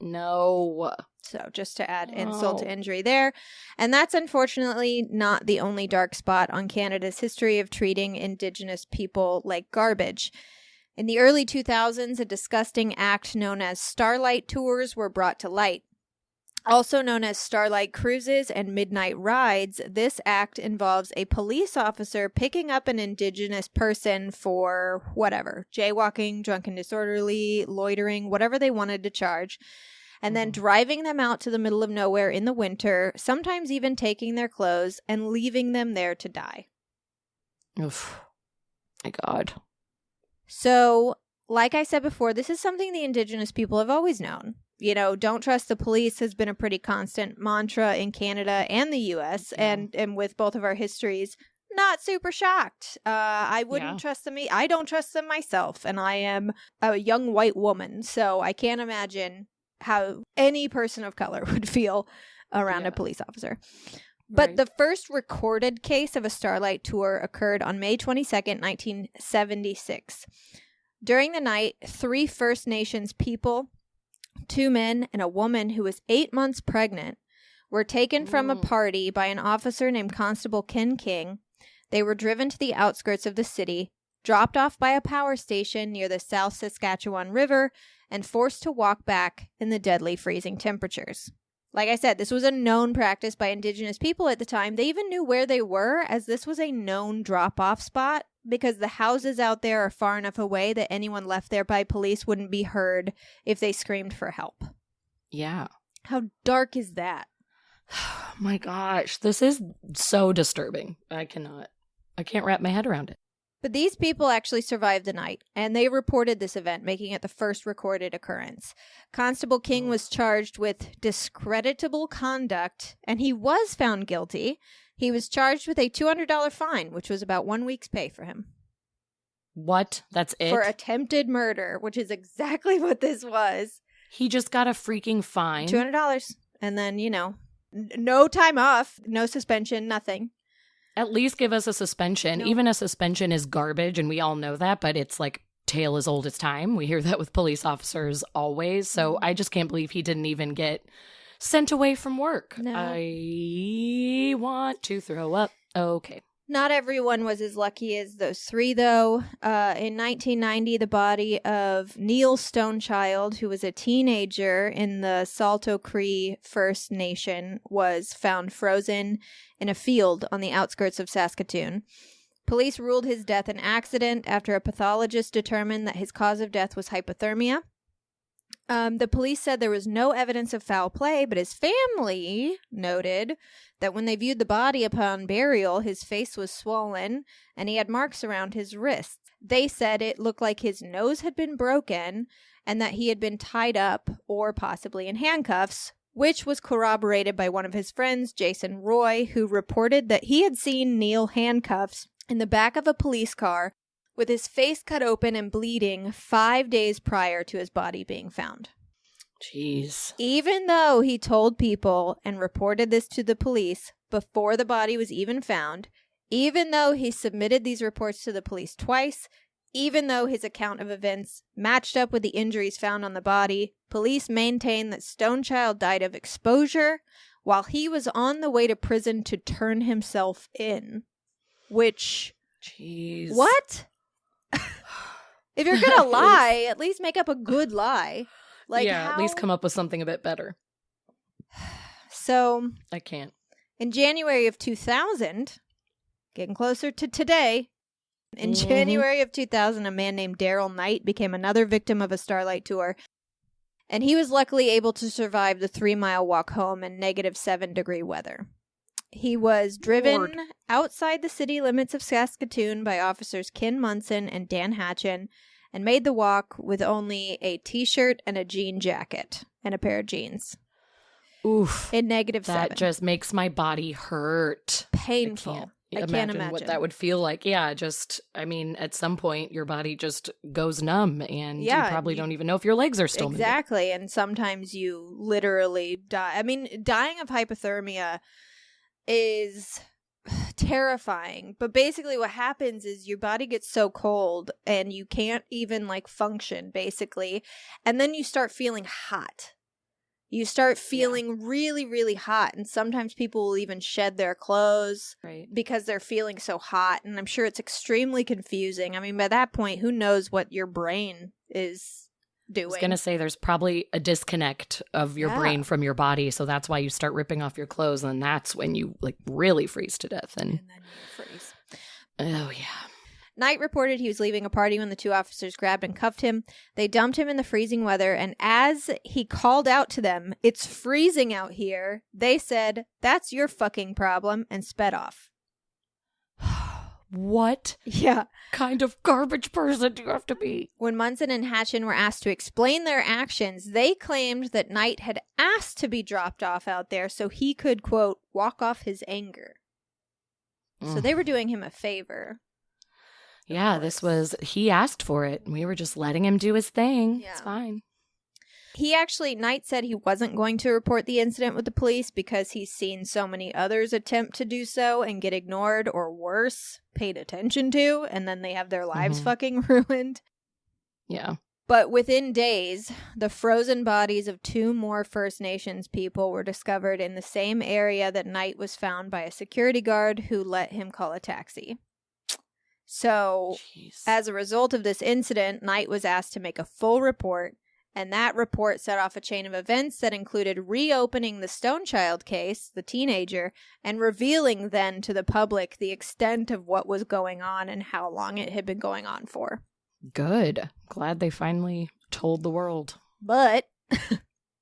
No. So just to add insult to injury there. And that's unfortunately not the only dark spot on Canada's history of treating Indigenous people like garbage. In the early 2000s, a disgusting act known as starlight tours were brought to light. Also known as starlight cruises and midnight rides, this act involves a police officer picking up an Indigenous person for whatever, jaywalking, drunken disorderly, loitering, whatever they wanted to charge, and then driving them out to the middle of nowhere in the winter, sometimes even taking their clothes and leaving them there to die. Oof. My God. So, like I said before, this is something the Indigenous people have always known. don't trust the police has been a pretty constant mantra in Canada and the U.S. And with both of our histories, not super shocked. I wouldn't trust them. I don't trust them myself. And I am a young white woman, so I can't imagine how any person of color would feel around a police officer. But the first recorded case of a starlight tour occurred on May 22nd, 1976. During the night, 3 First Nations people, 2 men, and a woman who was 8 months pregnant were taken from a party by an officer named Constable Ken King. They were driven to the outskirts of the city, dropped off by a power station near the South Saskatchewan River, and forced to walk back in the deadly freezing temperatures. Like I said, this was a known practice by Indigenous people at the time. They even knew where they were, as this was a known drop-off spot, because the houses out there are far enough away that anyone left there by police wouldn't be heard if they screamed for help. Yeah. How dark is that? Oh my gosh, this is so disturbing. I can't wrap my head around it. But these people actually survived the night, and they reported this event, making it the first recorded occurrence. Constable King was charged with discreditable conduct, and he was found guilty. He was charged with a $200 fine, which was about 1 week's pay for him. What? That's it? For attempted murder, which is exactly what this was. He just got a freaking fine. $200. And then, no time off, no suspension, nothing. At least give us a suspension. No. Even a suspension is garbage, and we all know that, but it's like tale as old as time. We hear that with police officers always. So I just can't believe he didn't even get sent away from work. No. I want to throw up. Okay. Not everyone was as lucky as those 3, though. In 1990, the body of Neil Stonechild, who was a teenager in the Salto Cree First Nation, was found frozen in a field on the outskirts of Saskatoon. Police ruled his death an accident after a pathologist determined that his cause of death was hypothermia. The police said there was no evidence of foul play, but his family noted that when they viewed the body upon burial, his face was swollen and he had marks around his wrists. They said it looked like his nose had been broken and that he had been tied up or possibly in handcuffs, which was corroborated by one of his friends, Jason Roy, who reported that he had seen Neil handcuffs in the back of a police car with his face cut open and bleeding 5 days prior to his body being found. Jeez. Even though he told people and reported this to the police before the body was even found, even though he submitted these reports to the police twice, even though his account of events matched up with the injuries found on the body, police maintained that Stonechild died of exposure while he was on the way to prison to turn himself in. Which... Jeez. What? If you're gonna lie, at least make up a good lie. At least come up with something a bit better. So I can't. In January of 2000, getting closer to today, in January of 2000, a man named Daryl Knight became another victim of a starlight tour, and he was luckily able to survive the 3-mile walk home in -7-degree weather. He was driven outside the city limits of Saskatoon by officers Ken Munson and Dan Hatchin, and made the walk with only a t-shirt and a jean jacket and a pair of jeans. Oof. In -7. That just makes my body hurt. Painful. I can't imagine what that would feel like. Yeah, at some point your body just goes numb and you probably don't even know if your legs are still moving. Exactly. And sometimes you literally die. I mean, dying of hypothermia is terrifying, but basically what happens is your body gets so cold and you can't even function basically, and then you start feeling hot. You start feeling really, really hot, and sometimes people will even shed their clothes because they're feeling so hot, and I'm sure it's extremely confusing. I mean, by that point, who knows what your brain is doing? I was going to say there's probably a disconnect of your brain from your body, so that's why you start ripping off your clothes, and that's when you really freeze to death. And then you freeze. Oh, yeah. Knight reported he was leaving a party when the 2 officers grabbed and cuffed him. They dumped him in the freezing weather, and as he called out to them, "It's freezing out here," they said, "That's your fucking problem," and sped off. what kind of garbage person do you have to be? When Munson and Hatchin were asked to explain their actions, they claimed that Knight had asked to be dropped off out there so he could, quote, walk off his anger. So they were doing him a favor. Yeah, he asked for it. We were just letting him do his thing. Yeah. It's fine. Knight said he wasn't going to report the incident with the police because he's seen so many others attempt to do so and get ignored or worse, paid attention to, and then they have their lives fucking ruined. Yeah. But within days, the frozen bodies of 2 more First Nations people were discovered in the same area that Knight was found by a security guard who let him call a taxi. So, as a result of this incident, Knight was asked to make a full report, and that report set off a chain of events that included reopening the Stonechild case, the teenager, and revealing then to the public the extent of what was going on and how long it had been going on for. Good. Glad they finally told the world. But,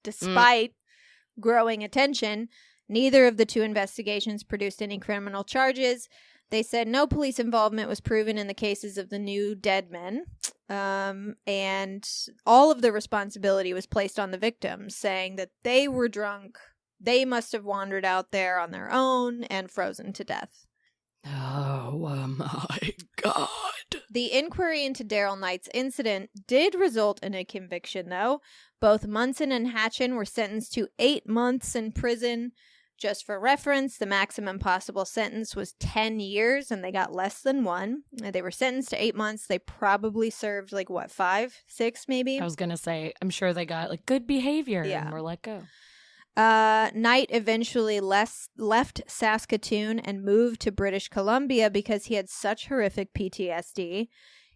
despite growing attention, neither of the 2 investigations produced any criminal charges. They said no police involvement was proven in the cases of the new dead men, and all of the responsibility was placed on the victims, saying that they were drunk, they must have wandered out there on their own and frozen to death. Oh my God. The inquiry into Daryl Knight's incident did result in a conviction, though. Both Munson and Hatchin were sentenced to 8 months in prison. Just for reference, the maximum possible sentence was 10 years, and they got less than 1. They were sentenced to 8 months. They probably served, 5, 6 maybe? I was going to say, I'm sure they got, good behavior and were let go. Knight eventually left Saskatoon and moved to British Columbia because he had such horrific PTSD.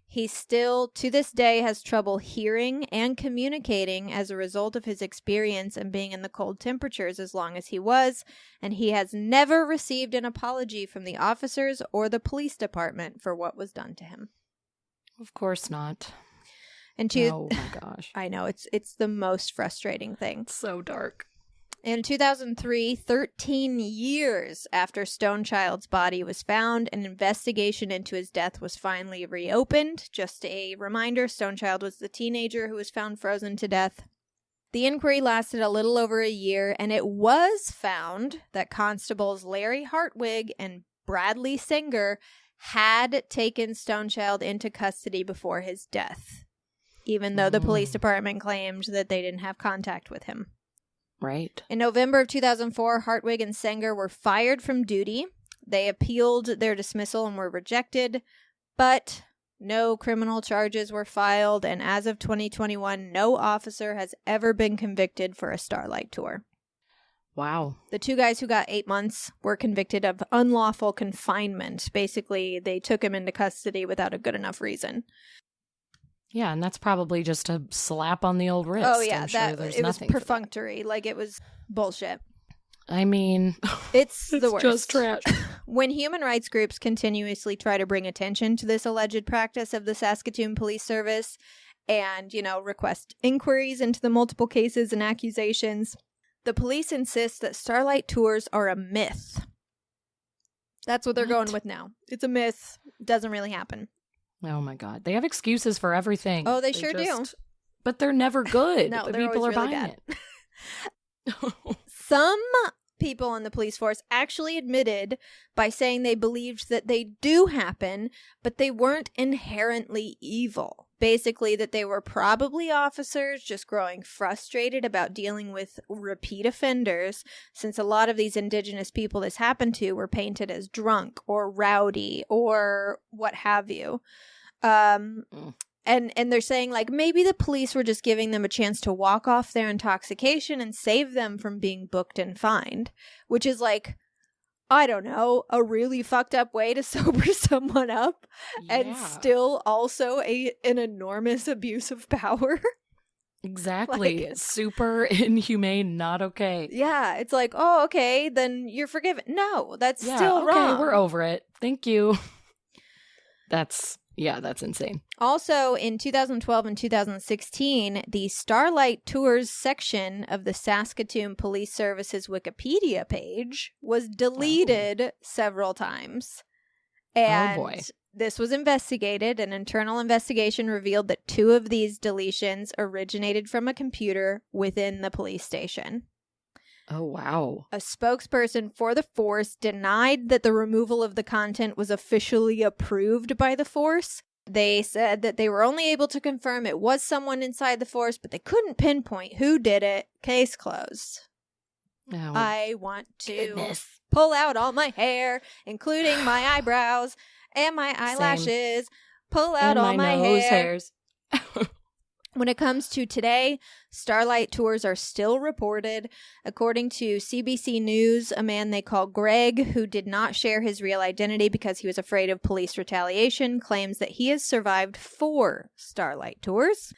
He still, to this day, has trouble hearing and communicating as a result of his experience and being in the cold temperatures as long as he was, and he has never received an apology from the officers or the police department for what was done to him. Of course not. Oh my gosh. I know, it's the most frustrating thing. It's so dark. In 2003, 13 years after Stonechild's body was found, an investigation into his death was finally reopened. Just a reminder, Stonechild was the teenager who was found frozen to death. The inquiry lasted a little over a year, and it was found that constables Larry Hartwig and Bradley Singer had taken Stonechild into custody before his death, even though the police department claimed that they didn't have contact with him. Right. In November of 2004, Hartwig and Sanger were fired from duty. They appealed their dismissal and were rejected, but no criminal charges were filed, and as of 2021, no officer has ever been convicted for a Starlight tour. Wow. The 2 guys who got 8 months were convicted of unlawful confinement. Basically, they took him into custody without a good enough reason. Yeah, and that's probably just a slap on the old wrist. Oh, yeah, it was perfunctory. It was bullshit. I mean, it's the worst. Just trash. When human rights groups continuously try to bring attention to this alleged practice of the Saskatoon Police Service and, request inquiries into the multiple cases and accusations, the police insist that Starlight tours are a myth. That's what they're going with now. It's a myth. It doesn't really happen. Oh my God. They have excuses for everything. Oh, they sure do. But they're never good. No, the they're people are really buying bad. it. Some people in the police force actually admitted by saying they believed that they do happen, but they weren't inherently evil. Basically, that they were probably officers just growing frustrated about dealing with repeat offenders, since a lot of these indigenous people this happened to were painted as drunk or rowdy or what have you. And they're saying, maybe the police were just giving them a chance to walk off their intoxication and save them from being booked and fined, which is I don't know, a really fucked up way to sober someone up and still also an enormous abuse of power. Exactly. Super inhumane, not okay. Yeah, it's oh, okay, then you're forgiven. No, that's still wrong. Okay, we're over it. Thank you. That's insane. Also, in 2012 and 2016, the Starlight Tours section of the Saskatoon Police Service's Wikipedia page was deleted several times. And oh boy. This was investigated. An internal investigation revealed that 2 of these deletions originated from a computer within the police station. Oh, wow. A spokesperson for the force denied that the removal of the content was officially approved by the force. They said that they were only able to confirm it was someone inside the force, but they couldn't pinpoint who did it. Case closed. Oh, I want to goodness. pull out all my hair, including my eyebrows and my eyelashes. Pull out and all my nose hair. hairs. When it comes to today, starlight tours are still reported. According to CBC News, a man they call Greg, who did not share his real identity because he was afraid of police retaliation, claims that he has survived 4 starlight tours.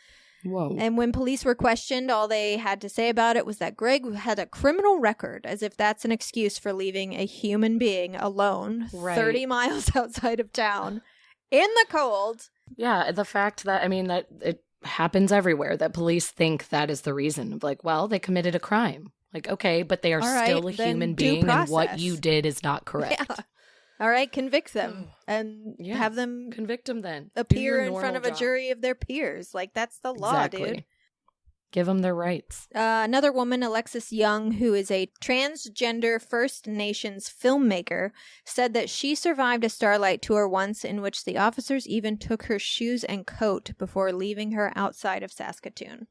Whoa. And when police were questioned, all they had to say about it was that Greg had a criminal record, as if that's an excuse for leaving a human being alone 30 miles outside of town in the cold. Yeah, the fact that, I mean, that it happens everywhere, that police think that is the reason. Like, well, they committed a crime. Like, okay, but they are still a human being, and what you did is not correct. Yeah. All right, convict them and have them convict them then. Appear in front of a jury of their peers. Like, that's the law, dude. Give them their rights. Another woman, Alexis Young, who is a transgender First Nations filmmaker, said that she survived a starlight tour once in which the officers even took her shoes and coat before leaving her outside of Saskatoon.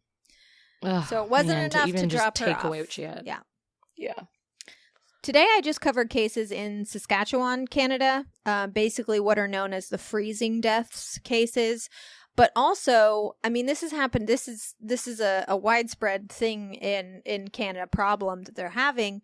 Ugh, so it wasn't enough to drop her take off. away what she had. Yeah. Yeah. Today, I just covered cases in Saskatchewan, Canada, basically what are known as the freezing deaths cases. But also, I mean, this has happened. This is a widespread thing in Canada, problem that they're having.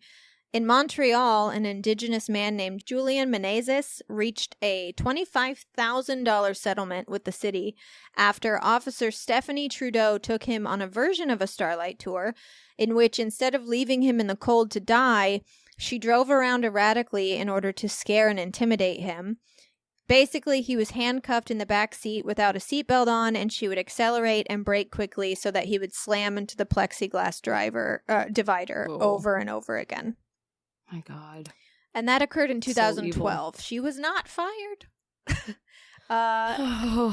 In Montreal, an indigenous man named Julian Menezes reached a $25,000 settlement with the city after Officer Stephanie Trudeau took him on a version of a starlight tour in which, instead of leaving him in the cold to die, she drove around erratically in order to scare and intimidate him. Basically, he was handcuffed in the back seat without a seatbelt on, and she would accelerate and brake quickly so that he would slam into the plexiglass divider over and over again. My God. And that occurred in 2012. So she was not fired.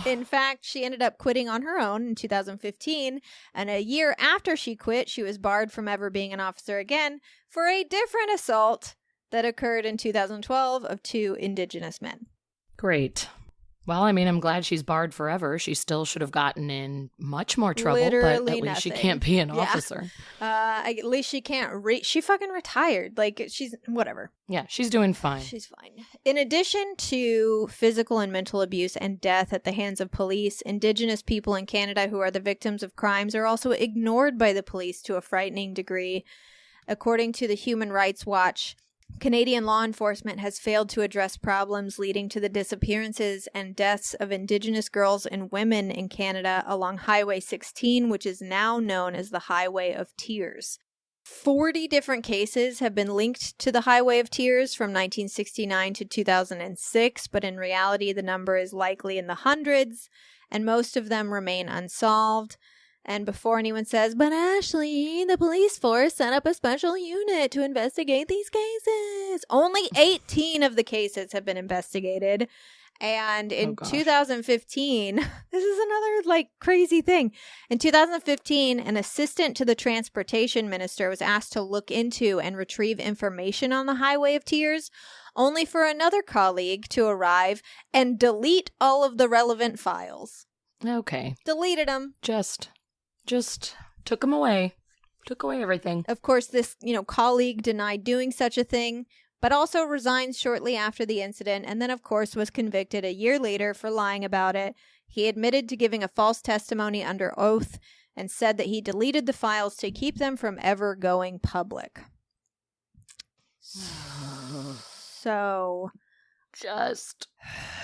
In fact, she ended up quitting on her own in 2015, and a year after she quit, she was barred from ever being an officer again for a different assault that occurred in 2012 of 2 Indigenous men. Great. Well, I mean, I'm glad she's barred forever. She still should have gotten in much more trouble, Literally but at least she can't be an officer. At least she can't she fucking retired. Like, she's whatever. Yeah, she's doing fine. She's fine. In addition to physical and mental abuse and death at the hands of police, Indigenous people in Canada who are the victims of crimes are also ignored by the police to a frightening degree. According to the Human Rights Watch, Canadian law enforcement has failed to address problems leading to the disappearances and deaths of Indigenous girls and women in Canada along Highway 16, which is now known as the Highway of Tears. 40 different cases have been linked to the Highway of Tears from 1969 to 2006, but in reality the number is likely in the hundreds, and most of them remain unsolved. And before anyone says, but Ashley, the police force set up a special unit to investigate these cases. Only 18 of the cases have been investigated. And in 2015, this is another crazy thing. In 2015, an assistant to the transportation minister was asked to look into and retrieve information on the Highway of Tears, only for another colleague to arrive and delete all of the relevant files. Okay. Deleted them. Just took them away. Took away everything. Of course, this, colleague denied doing such a thing, but also resigned shortly after the incident, and then, of course, was convicted a year later for lying about it. He admitted to giving a false testimony under oath and said that he deleted the files to keep them from ever going public. So, just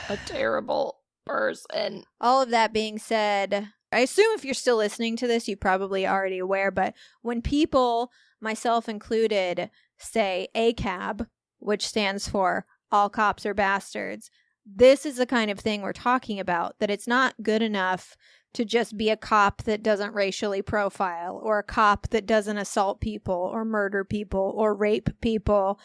a terrible person. All of that being said, I assume if you're still listening to this, you're probably already aware, but when people, myself included, say ACAB, which stands for All Cops Are Bastards, this is the kind of thing we're talking about, that it's not good enough to just be a cop that doesn't racially profile, or a cop that doesn't assault people, or murder people, or rape people.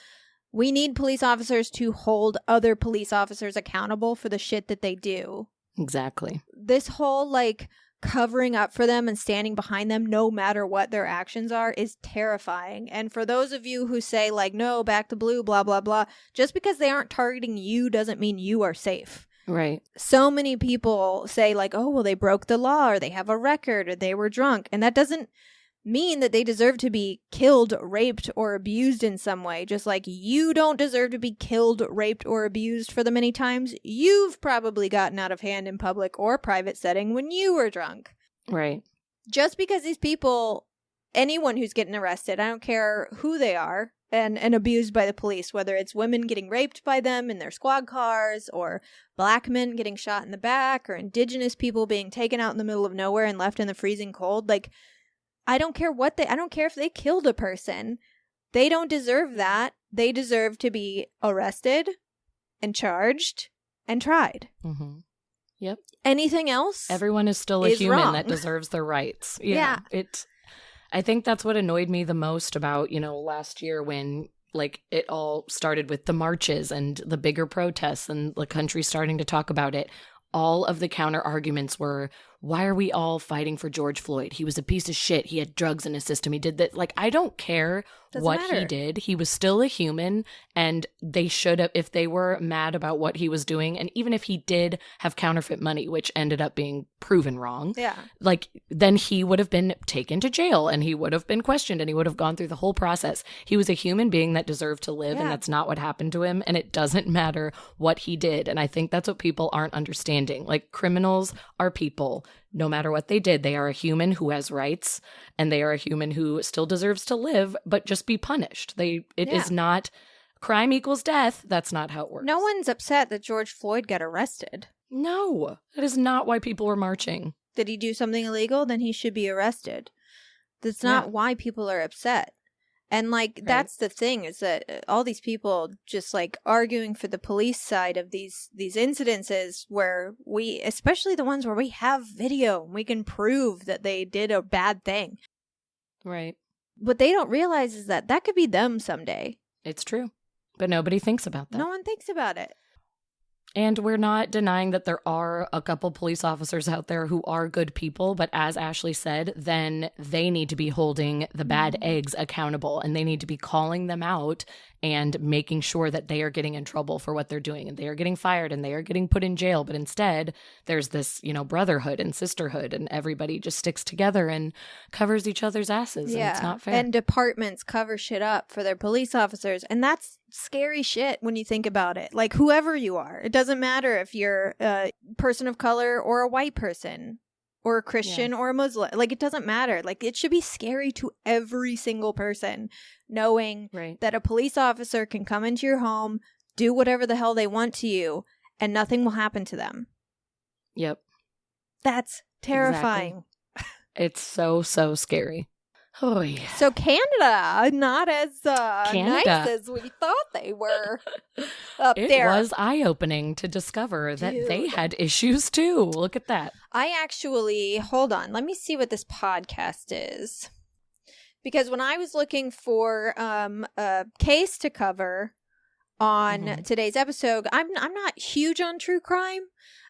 We need police officers to hold other police officers accountable for the shit that they do. Exactly. This whole, like, covering up for them and standing behind them no matter what their actions are is terrifying. And for those of you who say, like, no, back to blue, blah, blah, blah, just because they aren't targeting you doesn't mean you are safe. Right. So many people say, like, oh, well, they broke the law, or they have a record, or they were drunk. And that doesn't mean that they deserve to be killed, raped, or abused in some way. Just like you don't deserve to be killed, raped, or abused for the many times you've probably gotten out of hand in public or private setting when you were drunk. Right. Just because these people, anyone who's getting arrested, I don't care who they are, and abused by the police, whether it's women getting raped by them in their squad cars, or black men getting shot in the back, or indigenous people being taken out in the middle of nowhere and left in the freezing cold, like, I don't care I don't care if they killed a person. They don't deserve that. They deserve to be arrested and charged and tried. Mm-hmm. Yep. Anything else? Everyone is still a human wrong. that deserves their rights. Yeah. I think that's what annoyed me the most about, last year when, like, it all started with the marches and the bigger protests and the country starting to talk about it. All of the counter arguments were, why are we all fighting for George Floyd? He was a piece of shit. He had drugs in his system. He did that. Like, I don't care what he did. He was still a human, and they should have, if they were mad about what he was doing, and even if he did have counterfeit money, which ended up being proven wrong, like, then he would have been taken to jail, and he would have been questioned, and he would have gone through the whole process. He was a human being that deserved to live, and that's not what happened to him, and it doesn't matter what he did. And I think that's what people aren't understanding. Like, criminals are people. No matter what they did, they are a human who has rights, and they are a human who still deserves to live, but just be punished. It is not crime equals death. That's not how it works. No one's upset that George Floyd got arrested. No, that is not why people were marching. Did he do something illegal? Then he should be arrested. That's not why people are upset. And, like, that's the thing, is that all these people just, like, arguing for the police side of these incidences where we, especially the ones where we have video, we can prove that they did a bad thing. Right. What they don't realize is that could be them someday. It's true. But nobody thinks about that. No one thinks about it. And we're not denying that there are a couple police officers out there who are good people, but as Ashley said, then they need to be holding the bad eggs accountable, and they need to be calling them out and making sure that they are getting in trouble for what they're doing, and they are getting fired, and they are getting put in jail. But instead, there's this, brotherhood and sisterhood, and everybody just sticks together and covers each other's asses, and it's not fair. And departments cover shit up for their police officers, and that's scary shit when you think about it. Like, whoever you are, it doesn't matter if you're a person of color or a white person or a Christian or a Muslim. Like, it doesn't matter. Like, it should be scary to every single person knowing that a police officer can come into your home, do whatever the hell they want to you, and nothing will happen to them. Yep. That's terrifying. Exactly. It's so, so scary. Oh, yeah. So Canada, not as nice as we thought they were up there. It was eye-opening to discover that they had issues too. Look at that. I actually, hold on, let me see what this podcast is. Because when I was looking for a case to cover on today's episode, I'm not huge on true crime.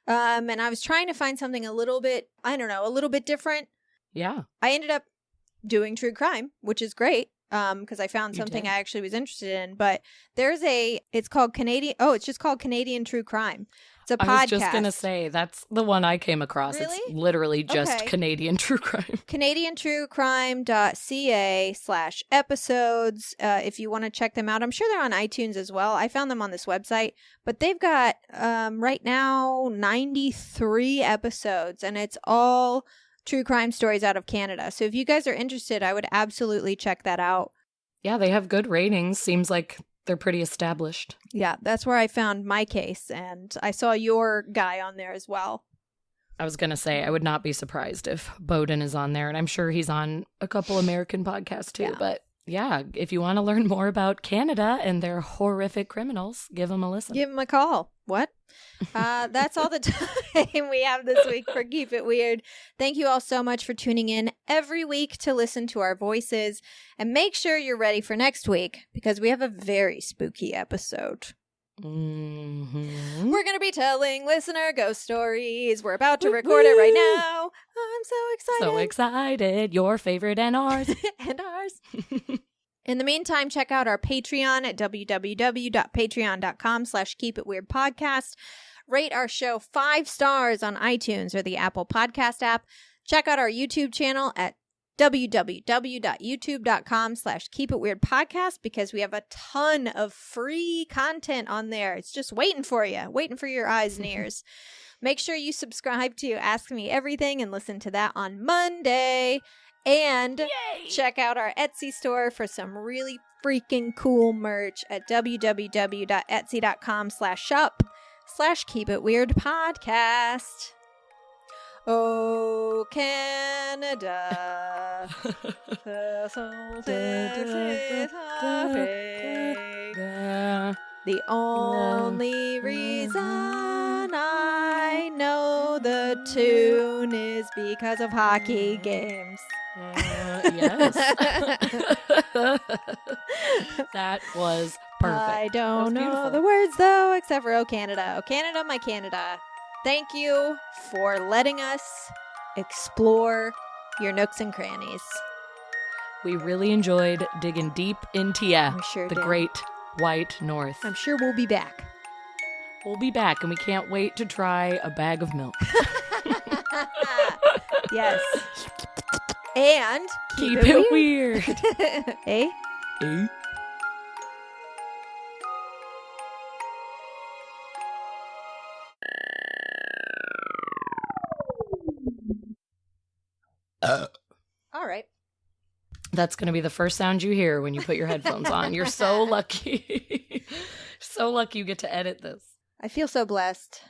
And I was trying to find something a little bit, a little bit different. Yeah. I ended up doing true crime, which is great, because I found something I actually was interested in. But it's called it's just called Canadian True Crime. It's a podcast. I was just going to say, that's the one I came across. Really? It's literally just Canadian True Crime. CanadianTrueCrime.ca/episodes. If you want to check them out. I'm sure they're on iTunes as well. I found them on this website. But they've got, right now, 93 episodes. And it's all true crime stories out of Canada. So if you guys are interested, I would absolutely check that out. Yeah, they have good ratings. Seems like they're pretty established. Yeah, that's where I found my case, and I saw your guy on there as well. I was going to say, I would not be surprised if Boden is on there, and I'm sure he's on a couple American podcasts too, but yeah, if you want to learn more about Canada and their horrific criminals, give them a listen. Give them a call. What? That's all the time we have this week for Keep It Weird. Thank you all so much for tuning in every week to listen to our voices. And make sure you're ready for next week because we have a very spooky episode. Mm-hmm. We're going to be telling listener ghost stories. We're about to record it right now. I'm so excited. So excited. Your favorite and ours. And ours. In the meantime, check out our Patreon at www.patreon.com/keepitweirdpodcast. Rate our show 5 stars on iTunes or the Apple Podcast app. Check out our YouTube channel at www.youtube.com/keepitweirdpodcast because we have a ton of free content on there. It's just waiting for you, waiting for your eyes and ears. Make sure you subscribe to Ask Me Everything and listen to that on Monday. And check out our Etsy store for some really freaking cool merch at www.etsy.com/shop/keepitweirdpodcast. Oh, Canada. The only reason I know the tune is because of hockey games. Yes. That was perfect. I don't know the words, though, except for Oh, Canada. Oh, Canada, my Canada. Thank you for letting us explore your nooks and crannies. We really enjoyed digging deep into sure the did. great white north. I'm sure we'll be back. We'll be back, and we can't wait to try a bag of milk. Yes. And keep it weird. Eh? Eh? All right. That's going to be the first sound you hear when you put your headphones on. You're so lucky. So lucky you get to edit this. I feel so blessed.